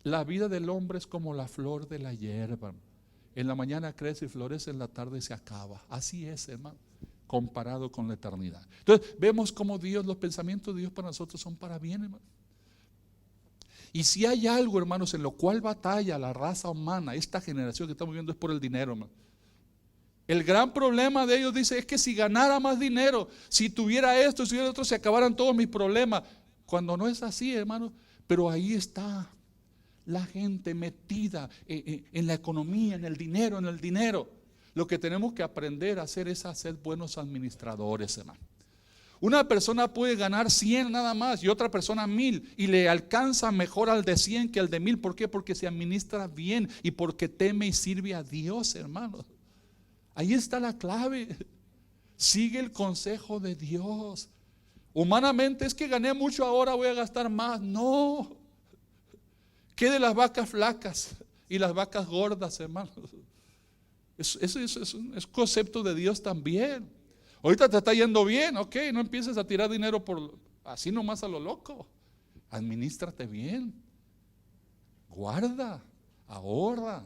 La vida del hombre es como la flor de la hierba. En la mañana crece y florece, en la tarde se acaba. Así es, hermano, comparado con la eternidad. Entonces vemos como Dios, los pensamientos de Dios para nosotros son para bien, hermano. Y si hay algo, hermanos, en lo cual batalla la raza humana, esta generación que estamos viviendo, es por el dinero, hermano. El gran problema de ellos, dice, es que si ganara más dinero, si tuviera esto, si tuviera otro, se acabaran todos mis problemas. Cuando no es así, hermano. Pero ahí está la gente metida en la economía, en el dinero. Lo que tenemos que aprender a hacer es a ser buenos administradores, hermano. Una persona puede ganar 100 nada más y otra persona 1000, y le alcanza mejor al de 100 que al de 1000. ¿Por qué? Porque se administra bien y porque teme y sirve a Dios, hermano. Ahí está la clave. Sigue el consejo de Dios. Humanamente es que gané mucho, ahora voy a gastar más. No. ¿Qué de las vacas flacas y las vacas gordas, hermanos? Eso es un concepto de Dios también. Ahorita te está yendo bien, ok, no empieces a tirar dinero por así nomás a lo loco. Administrate bien. Guarda, ahorra.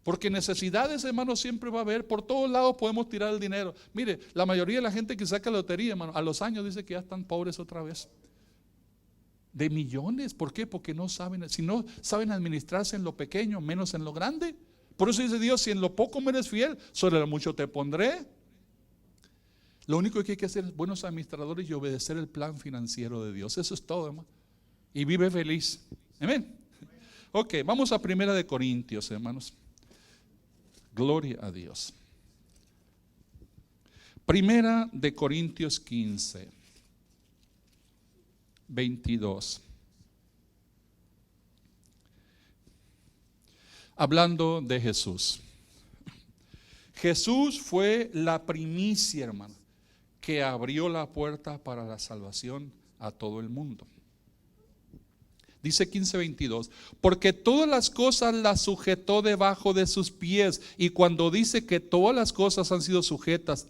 Porque necesidades, hermanos, siempre va a haber. Por todos lados podemos tirar el dinero. Mire, la mayoría de la gente que saca la lotería, hermano, a los años dice que ya están pobres otra vez. de millones. ¿Por qué? Porque no saben, si no saben administrarse en lo pequeño, menos en lo grande. Por eso dice Dios, si en lo poco me eres fiel, sobre lo mucho te pondré. Lo único que hay que hacer es buenos administradores y obedecer el plan financiero de Dios. Eso es todo, hermano. Y vive feliz. Amén. Ok, vamos a 1 Corintios, hermanos. Gloria a Dios. 1 Corintios 15, 22. Hablando de Jesús. Jesús fue la primicia, hermano, que abrió la puerta para la salvación a todo el mundo. Dice 15:22, porque todas las cosas las sujetó debajo de sus pies. Y cuando dice que todas las cosas han sido sujetas,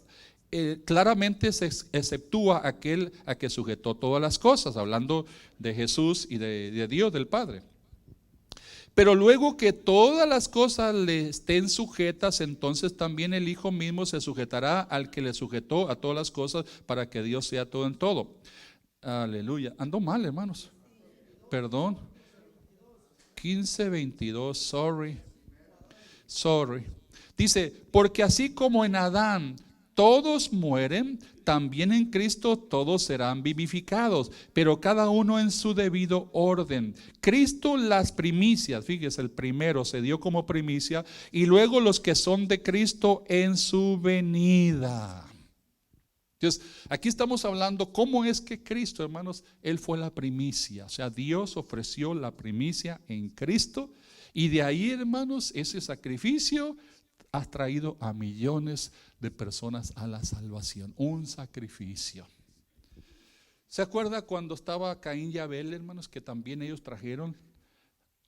claramente se exceptúa aquel a que sujetó todas las cosas, hablando de Jesús y de Dios, del Padre. Pero luego que todas las cosas le estén sujetas, entonces también el Hijo mismo se sujetará al que le sujetó a todas las cosas, para que Dios sea todo en todo. Aleluya. Ando mal, hermanos. Perdón. 15:22. Sorry. Dice, porque así como en Adán todos mueren, también en Cristo todos serán vivificados, pero cada uno en su debido orden. Cristo las primicias, fíjese, el primero se dio como primicia, y luego los que son de Cristo en su venida. Entonces, aquí estamos hablando cómo es que Cristo, hermanos, Él fue la primicia. O sea, Dios ofreció la primicia en Cristo, y de ahí, hermanos, ese sacrificio ha traído a millones de personas a la salvación. Un sacrificio. ¿Se acuerda cuando estaba Caín y Abel, hermanos, que también ellos trajeron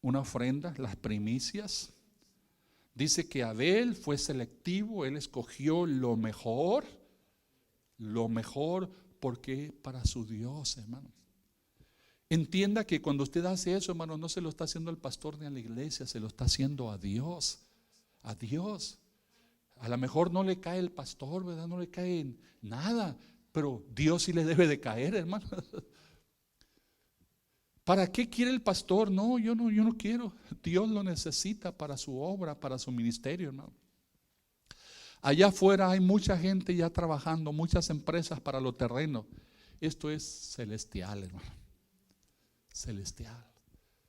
una ofrenda, las primicias? Dice que Abel fue selectivo, él escogió lo mejor, porque para su Dios, hermano. Entienda que cuando usted hace eso, hermano, no se lo está haciendo al pastor ni a la iglesia, se lo está haciendo a Dios. A Dios. A lo mejor no le cae el pastor, ¿verdad? No le cae nada, pero Dios sí le debe de caer, hermano. ¿Para qué quiere el pastor? No, yo no quiero. Dios lo necesita para su obra, para su ministerio, hermano. Allá afuera hay mucha gente ya trabajando, muchas empresas para lo terreno. Esto es celestial, hermano. Celestial.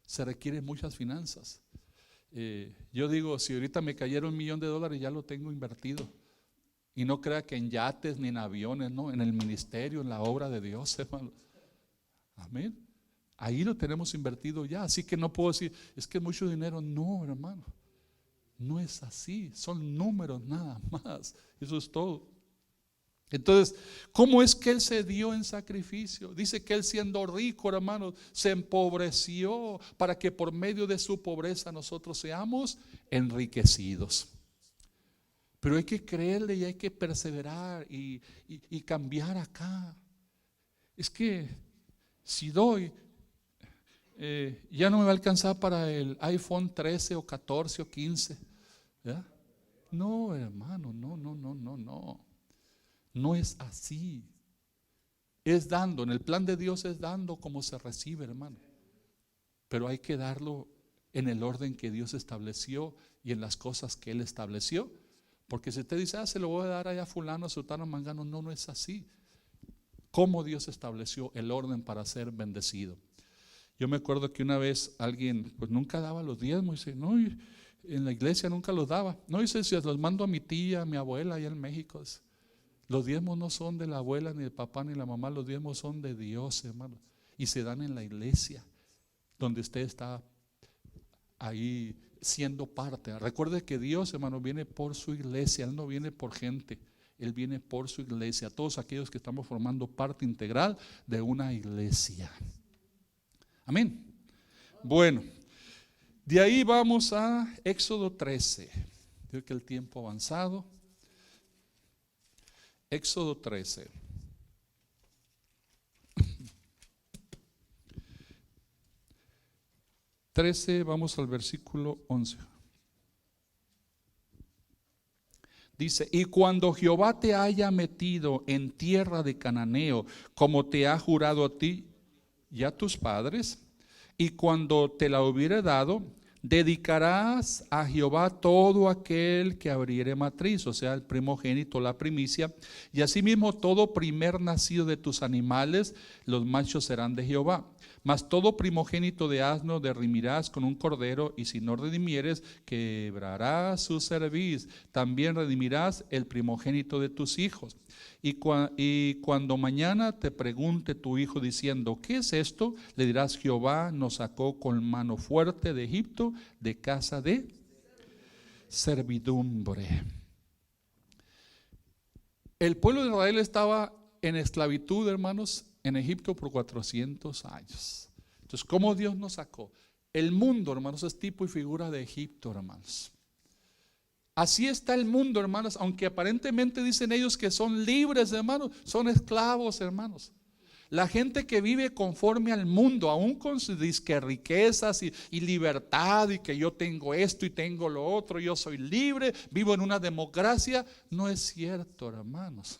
Se requieren muchas finanzas. Yo digo, si ahorita me cayera $1 millón, ya lo tengo invertido. Y no crea que en yates ni en aviones, no, en el ministerio, en la obra de Dios, hermano. Amén. Ahí lo tenemos invertido ya. Así que no puedo decir, es que es mucho dinero. No, hermano, no es así. Son números nada más. Eso es todo. Entonces, ¿cómo es que Él se dio en sacrificio? Dice que Él, siendo rico, hermanos, se empobreció para que por medio de su pobreza nosotros seamos enriquecidos. Pero hay que creerle y hay que perseverar y cambiar acá. Es que si doy, ya no me va a alcanzar para el iPhone 13 o 14 o 15. ¿Ya? No, hermano, no. No es así. Es dando, en el plan de Dios es dando como se recibe, hermano. Pero hay que darlo en el orden que Dios estableció y en las cosas que Él estableció. Porque si usted dice, se lo voy a dar allá a fulano, a sultano, mangano, no es así. Como Dios estableció el orden para ser bendecido. Yo me acuerdo que una vez alguien pues nunca daba los diezmos, y dice, no, en la iglesia nunca los daba. No, dice, si los mando a mi tía, a mi abuela allá en México. Dice, los diezmos no son de la abuela, ni del papá, ni de la mamá. Los diezmos son de Dios, hermano. Y se dan en la iglesia, donde usted está ahí siendo parte. Recuerde que Dios, hermano, viene por su iglesia. Él no viene por gente. Él viene por su iglesia. Todos aquellos que estamos formando parte integral de una iglesia. Amén. Bueno, de ahí vamos a Éxodo 13. Creo que el tiempo ha avanzado. Éxodo 13. Vamos al versículo 11. Dice, y cuando Jehová te haya metido en tierra de cananeo, como te ha jurado a ti, y a tus padres, y cuando te la hubiere dado, dedicarás a Jehová todo aquel que abriere matriz, o sea, el primogénito, la primicia, y asimismo todo primer nacido de tus animales, los machos serán de Jehová. Mas todo primogénito de asno redimirás con un cordero, y si no redimieres, quebrarás su cerviz. También redimirás el primogénito de tus hijos. Y cuando mañana te pregunte tu hijo diciendo, ¿qué es esto? Le dirás, Jehová nos sacó con mano fuerte de Egipto, de casa de servidumbre. El pueblo de Israel estaba en esclavitud, hermanos, en Egipto por 400 años. Entonces, ¿cómo Dios nos sacó? El mundo, hermanos, es tipo y figura de Egipto, hermanos. Así está el mundo, hermanos, aunque aparentemente dicen ellos que son libres, hermanos, son esclavos, hermanos. La gente que vive conforme al mundo, aún con sus riquezas y libertad, y que yo tengo esto y tengo lo otro, yo soy libre, vivo en una democracia, no es cierto, hermanos.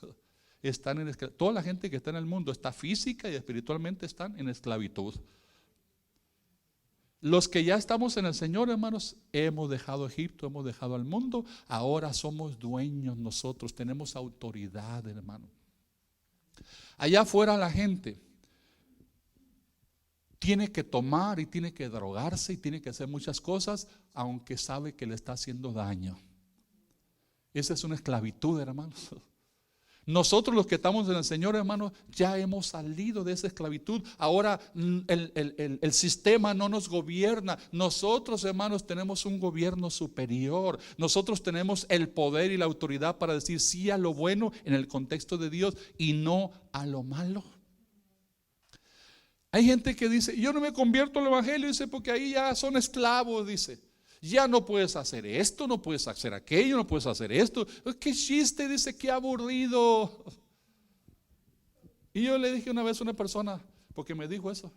Toda la gente que está en el mundo está física y espiritualmente están en esclavitud. Los que ya estamos en el Señor, hermanos, hemos dejado Egipto, hemos dejado al mundo, ahora somos dueños nosotros, tenemos autoridad, hermano. Allá afuera la gente tiene que tomar y tiene que drogarse y tiene que hacer muchas cosas, aunque sabe que le está haciendo daño. Esa es una esclavitud, hermanos. Nosotros los que estamos en el Señor, hermanos, ya hemos salido de esa esclavitud. Ahora el sistema no nos gobierna. Nosotros, hermanos, tenemos un gobierno superior. Nosotros tenemos el poder y la autoridad para decir sí a lo bueno en el contexto de Dios y no a lo malo. Hay gente que dice, yo no me convierto al evangelio, dice, porque ahí ya son esclavos, dice. Ya no puedes hacer esto, no puedes hacer aquello, no puedes hacer esto. Qué chiste, dice, qué aburrido. Y yo le dije una vez a una persona, porque me dijo eso,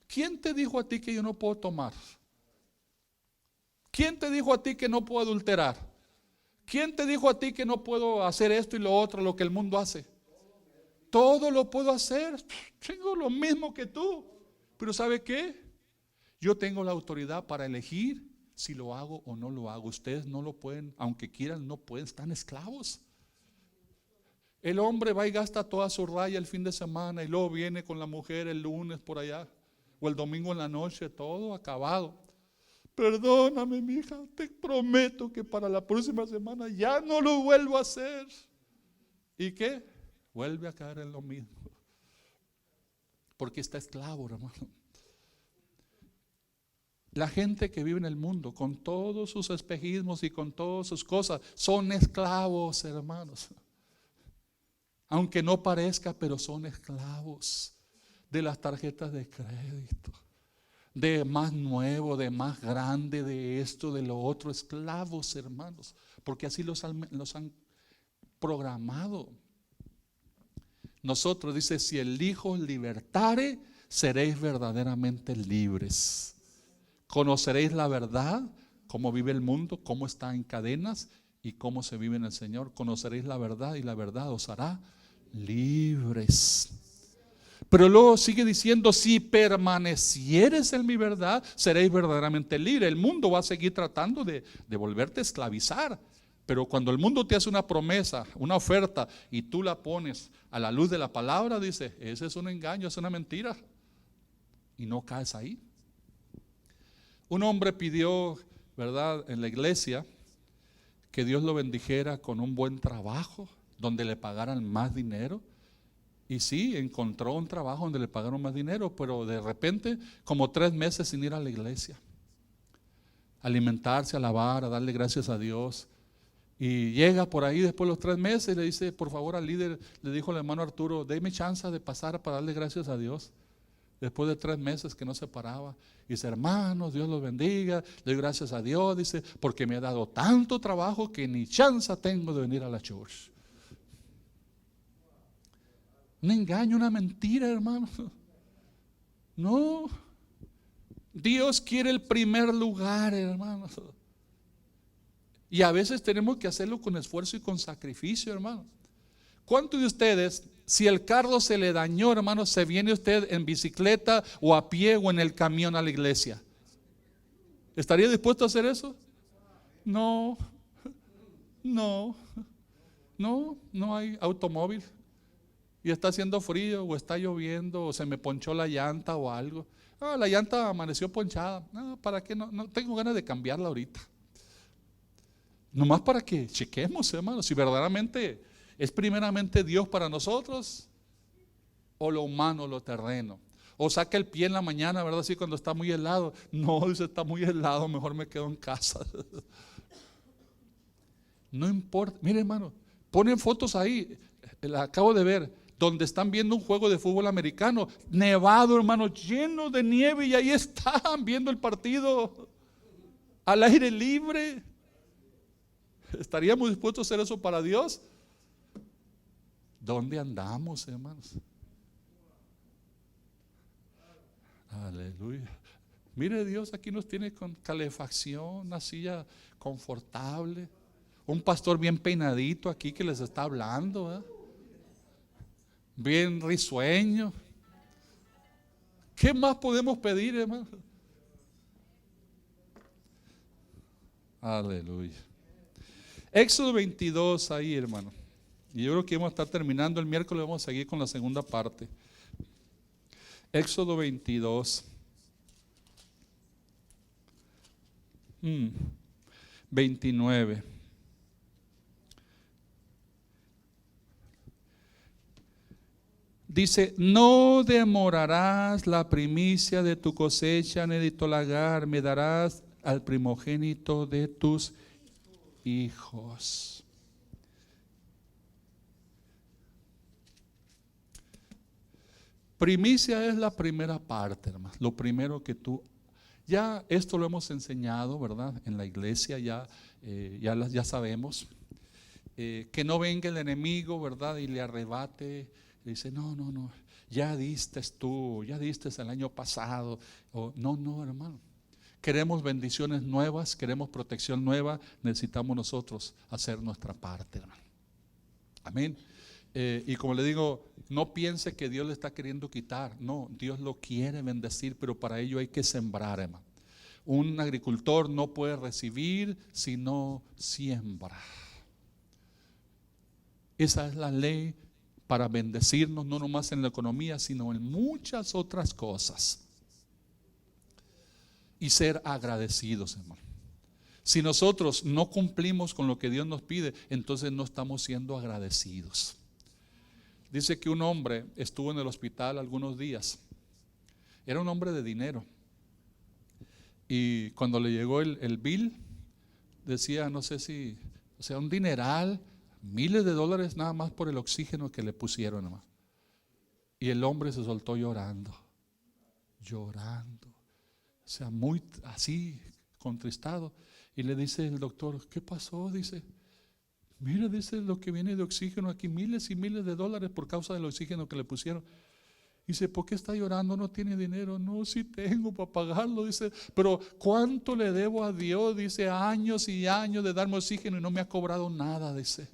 ¿quién te dijo a ti que yo no puedo tomar? ¿Quién te dijo a ti que no puedo adulterar? ¿Quién te dijo a ti que no puedo hacer esto y lo otro, lo que el mundo hace? Todo lo puedo hacer, tengo lo mismo que tú. Pero ¿sabe qué? Yo tengo la autoridad para elegir si lo hago o no lo hago. Ustedes no lo pueden, aunque quieran, no pueden, están esclavos. El hombre va y gasta toda su raya el fin de semana y luego viene con la mujer el lunes por allá o el domingo en la noche, todo acabado. Perdóname, mija, te prometo que para la próxima semana ya no lo vuelvo a hacer. ¿Y qué? Vuelve a caer en lo mismo. Porque está esclavo, hermano. La gente que vive en el mundo con todos sus espejismos y con todas sus cosas son esclavos, hermanos. Aunque no parezca, pero son esclavos de las tarjetas de crédito, de más nuevo, de más grande, de esto, de lo otro. Esclavos, hermanos, porque así los han programado. Nosotros dice, si el Hijo libertare, seréis verdaderamente libres. Conoceréis la verdad, cómo vive el mundo, cómo está en cadenas y cómo se vive en el Señor. Conoceréis la verdad y la verdad os hará libres. Pero luego sigue diciendo, si permanecieres en mi verdad, seréis verdaderamente libres. El mundo va a seguir tratando de volverte a esclavizar. Pero cuando el mundo te hace una promesa, una oferta, y tú la pones a la luz de la palabra, dice, ese es un engaño, es una mentira. Y no caes ahí. Un hombre pidió, ¿verdad?, en la iglesia que Dios lo bendijera con un buen trabajo, donde le pagaran más dinero. Y sí, encontró un trabajo donde le pagaron más dinero, pero de repente, como 3 meses sin ir a la iglesia, alimentarse, alabar, a darle gracias a Dios. Y llega por ahí después de los 3 meses y le dice, por favor, al líder, le dijo al hermano Arturo, déme chance de pasar para darle gracias a Dios. Después de 3 meses que no se paraba, dice, hermanos, Dios los bendiga, le doy gracias a Dios, dice, porque me ha dado tanto trabajo que ni chance tengo de venir a la church. Un engaño, una mentira, hermano. No, Dios quiere el primer lugar, hermanos. Y a veces tenemos que hacerlo con esfuerzo y con sacrificio, hermano. ¿Cuántos de ustedes Si el carro se le dañó, hermano, se viene usted en bicicleta o a pie o en el camión a la iglesia. ¿Estaría dispuesto a hacer eso? No, no, no hay automóvil. Y está haciendo frío o está lloviendo o se me ponchó la llanta o algo. La llanta amaneció ponchada. No, ¿para qué? No tengo ganas de cambiarla ahorita. Nomás para que chequemos, hermano, si verdaderamente es primeramente Dios para nosotros o lo humano, lo terreno. O saca el pie en la mañana, ¿verdad? Así cuando está muy helado. No, dice, está muy helado, mejor me quedo en casa. No importa. Mire, hermano, ponen fotos ahí, la acabo de ver, donde están viendo un juego de fútbol americano, nevado, hermano, lleno de nieve, y ahí están viendo el partido al aire libre. ¿Estaríamos dispuestos a hacer eso para Dios? ¿Dónde andamos, hermanos? Aleluya. Mire, Dios aquí nos tiene con calefacción, una silla confortable, un pastor bien peinadito aquí que les está hablando, ¿eh? Bien risueño. ¿Qué más podemos pedir, hermano? Aleluya. Éxodo 22 ahí, hermano. Y yo creo que vamos a estar terminando el miércoles, vamos a seguir con la segunda parte. Éxodo 22. 29. Dice, no demorarás la primicia de tu cosecha ni de tu lagar, me darás al primogénito de tus hijos. Primicia es la primera parte, hermano. Lo primero que tú, ya esto lo hemos enseñado, ¿verdad? En la iglesia ya sabemos. Que no venga el enemigo, ¿verdad? Y le arrebate. Y dice, no, ya diste tú, ya diste el año pasado. No, hermano. Queremos bendiciones nuevas, queremos protección nueva. Necesitamos nosotros hacer nuestra parte, hermano. Amén. Y como le digo, no piense que Dios le está queriendo quitar. No, Dios lo quiere bendecir, pero para ello hay que sembrar, hermano. Un agricultor no puede recibir si no siembra. Esa es la ley para bendecirnos, no nomás en la economía, sino en muchas otras cosas. Y ser agradecidos, hermano. Si nosotros no cumplimos con lo que Dios nos pide, entonces no estamos siendo agradecidos. Dice que un hombre estuvo en el hospital algunos días. Era un hombre de dinero. Y cuando le llegó el bill, decía, no sé si, o sea, un dineral, miles de dólares nada más por el oxígeno que le pusieron, hermano. Y el hombre se soltó llorando. O sea, muy así, contristado. Y le dice el doctor, ¿qué pasó? Dice, mira, dice, lo que viene de oxígeno aquí, miles y miles de dólares por causa del oxígeno que le pusieron. Dice, ¿por qué está llorando? No tiene dinero. No, sí tengo para pagarlo. Dice, pero ¿cuánto le debo a Dios? Dice, años y años de darme oxígeno y no me ha cobrado nada. Dice.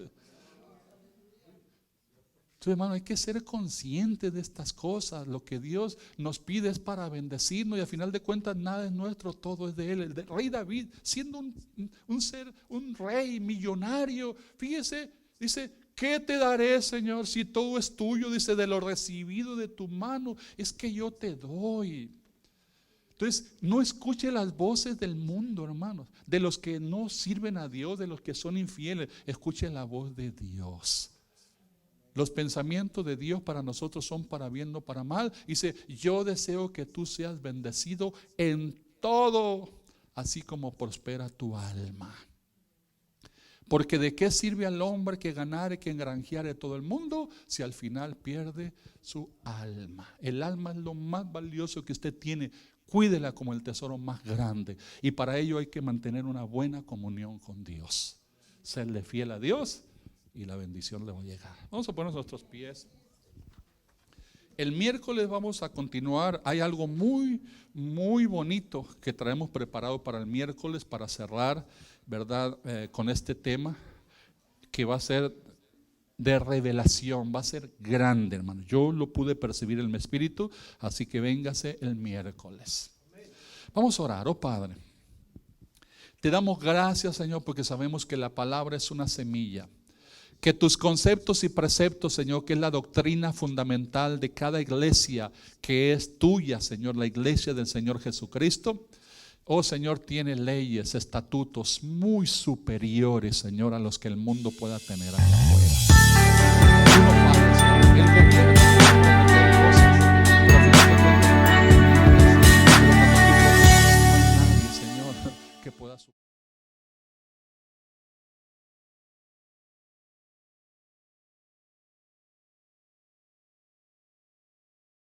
Entonces, hermano, hay que ser conscientes de estas cosas. Lo que Dios nos pide es para bendecirnos y al final de cuentas nada es nuestro, todo es de Él. El rey David, siendo un rey millonario, fíjese, dice, ¿qué te daré, Señor, si todo es tuyo? Dice, de lo recibido de tu mano es que yo te doy. Entonces, no escuche las voces del mundo, hermanos, de los que no sirven a Dios, de los que son infieles. Escuche la voz de Dios. Los pensamientos de Dios para nosotros son para bien, no para mal. Dice, yo deseo que tú seas bendecido en todo, así como prospera tu alma. Porque de qué sirve al hombre que ganare, que engranjeare todo el mundo, si al final pierde su alma. El alma es lo más valioso que usted tiene. Cuídela como el tesoro más grande. Y para ello hay que mantener una buena comunión con Dios. Serle fiel a Dios y la bendición le va a llegar. Vamos a poner nuestros pies. El miércoles vamos a continuar. Hay algo muy, muy bonito que traemos preparado para el miércoles para cerrar, ¿verdad? Con este tema que va a ser de revelación. Va a ser grande, hermano. Yo lo pude percibir en mi espíritu, así que véngase el miércoles. Vamos a orar. Oh Padre, te damos gracias, Señor, porque sabemos que la palabra es una semilla. Que tus conceptos y preceptos, Señor, que es la doctrina fundamental de cada iglesia que es tuya, Señor, la iglesia del Señor Jesucristo. Oh Señor, tiene leyes, estatutos muy superiores, Señor, a los que el mundo pueda tener.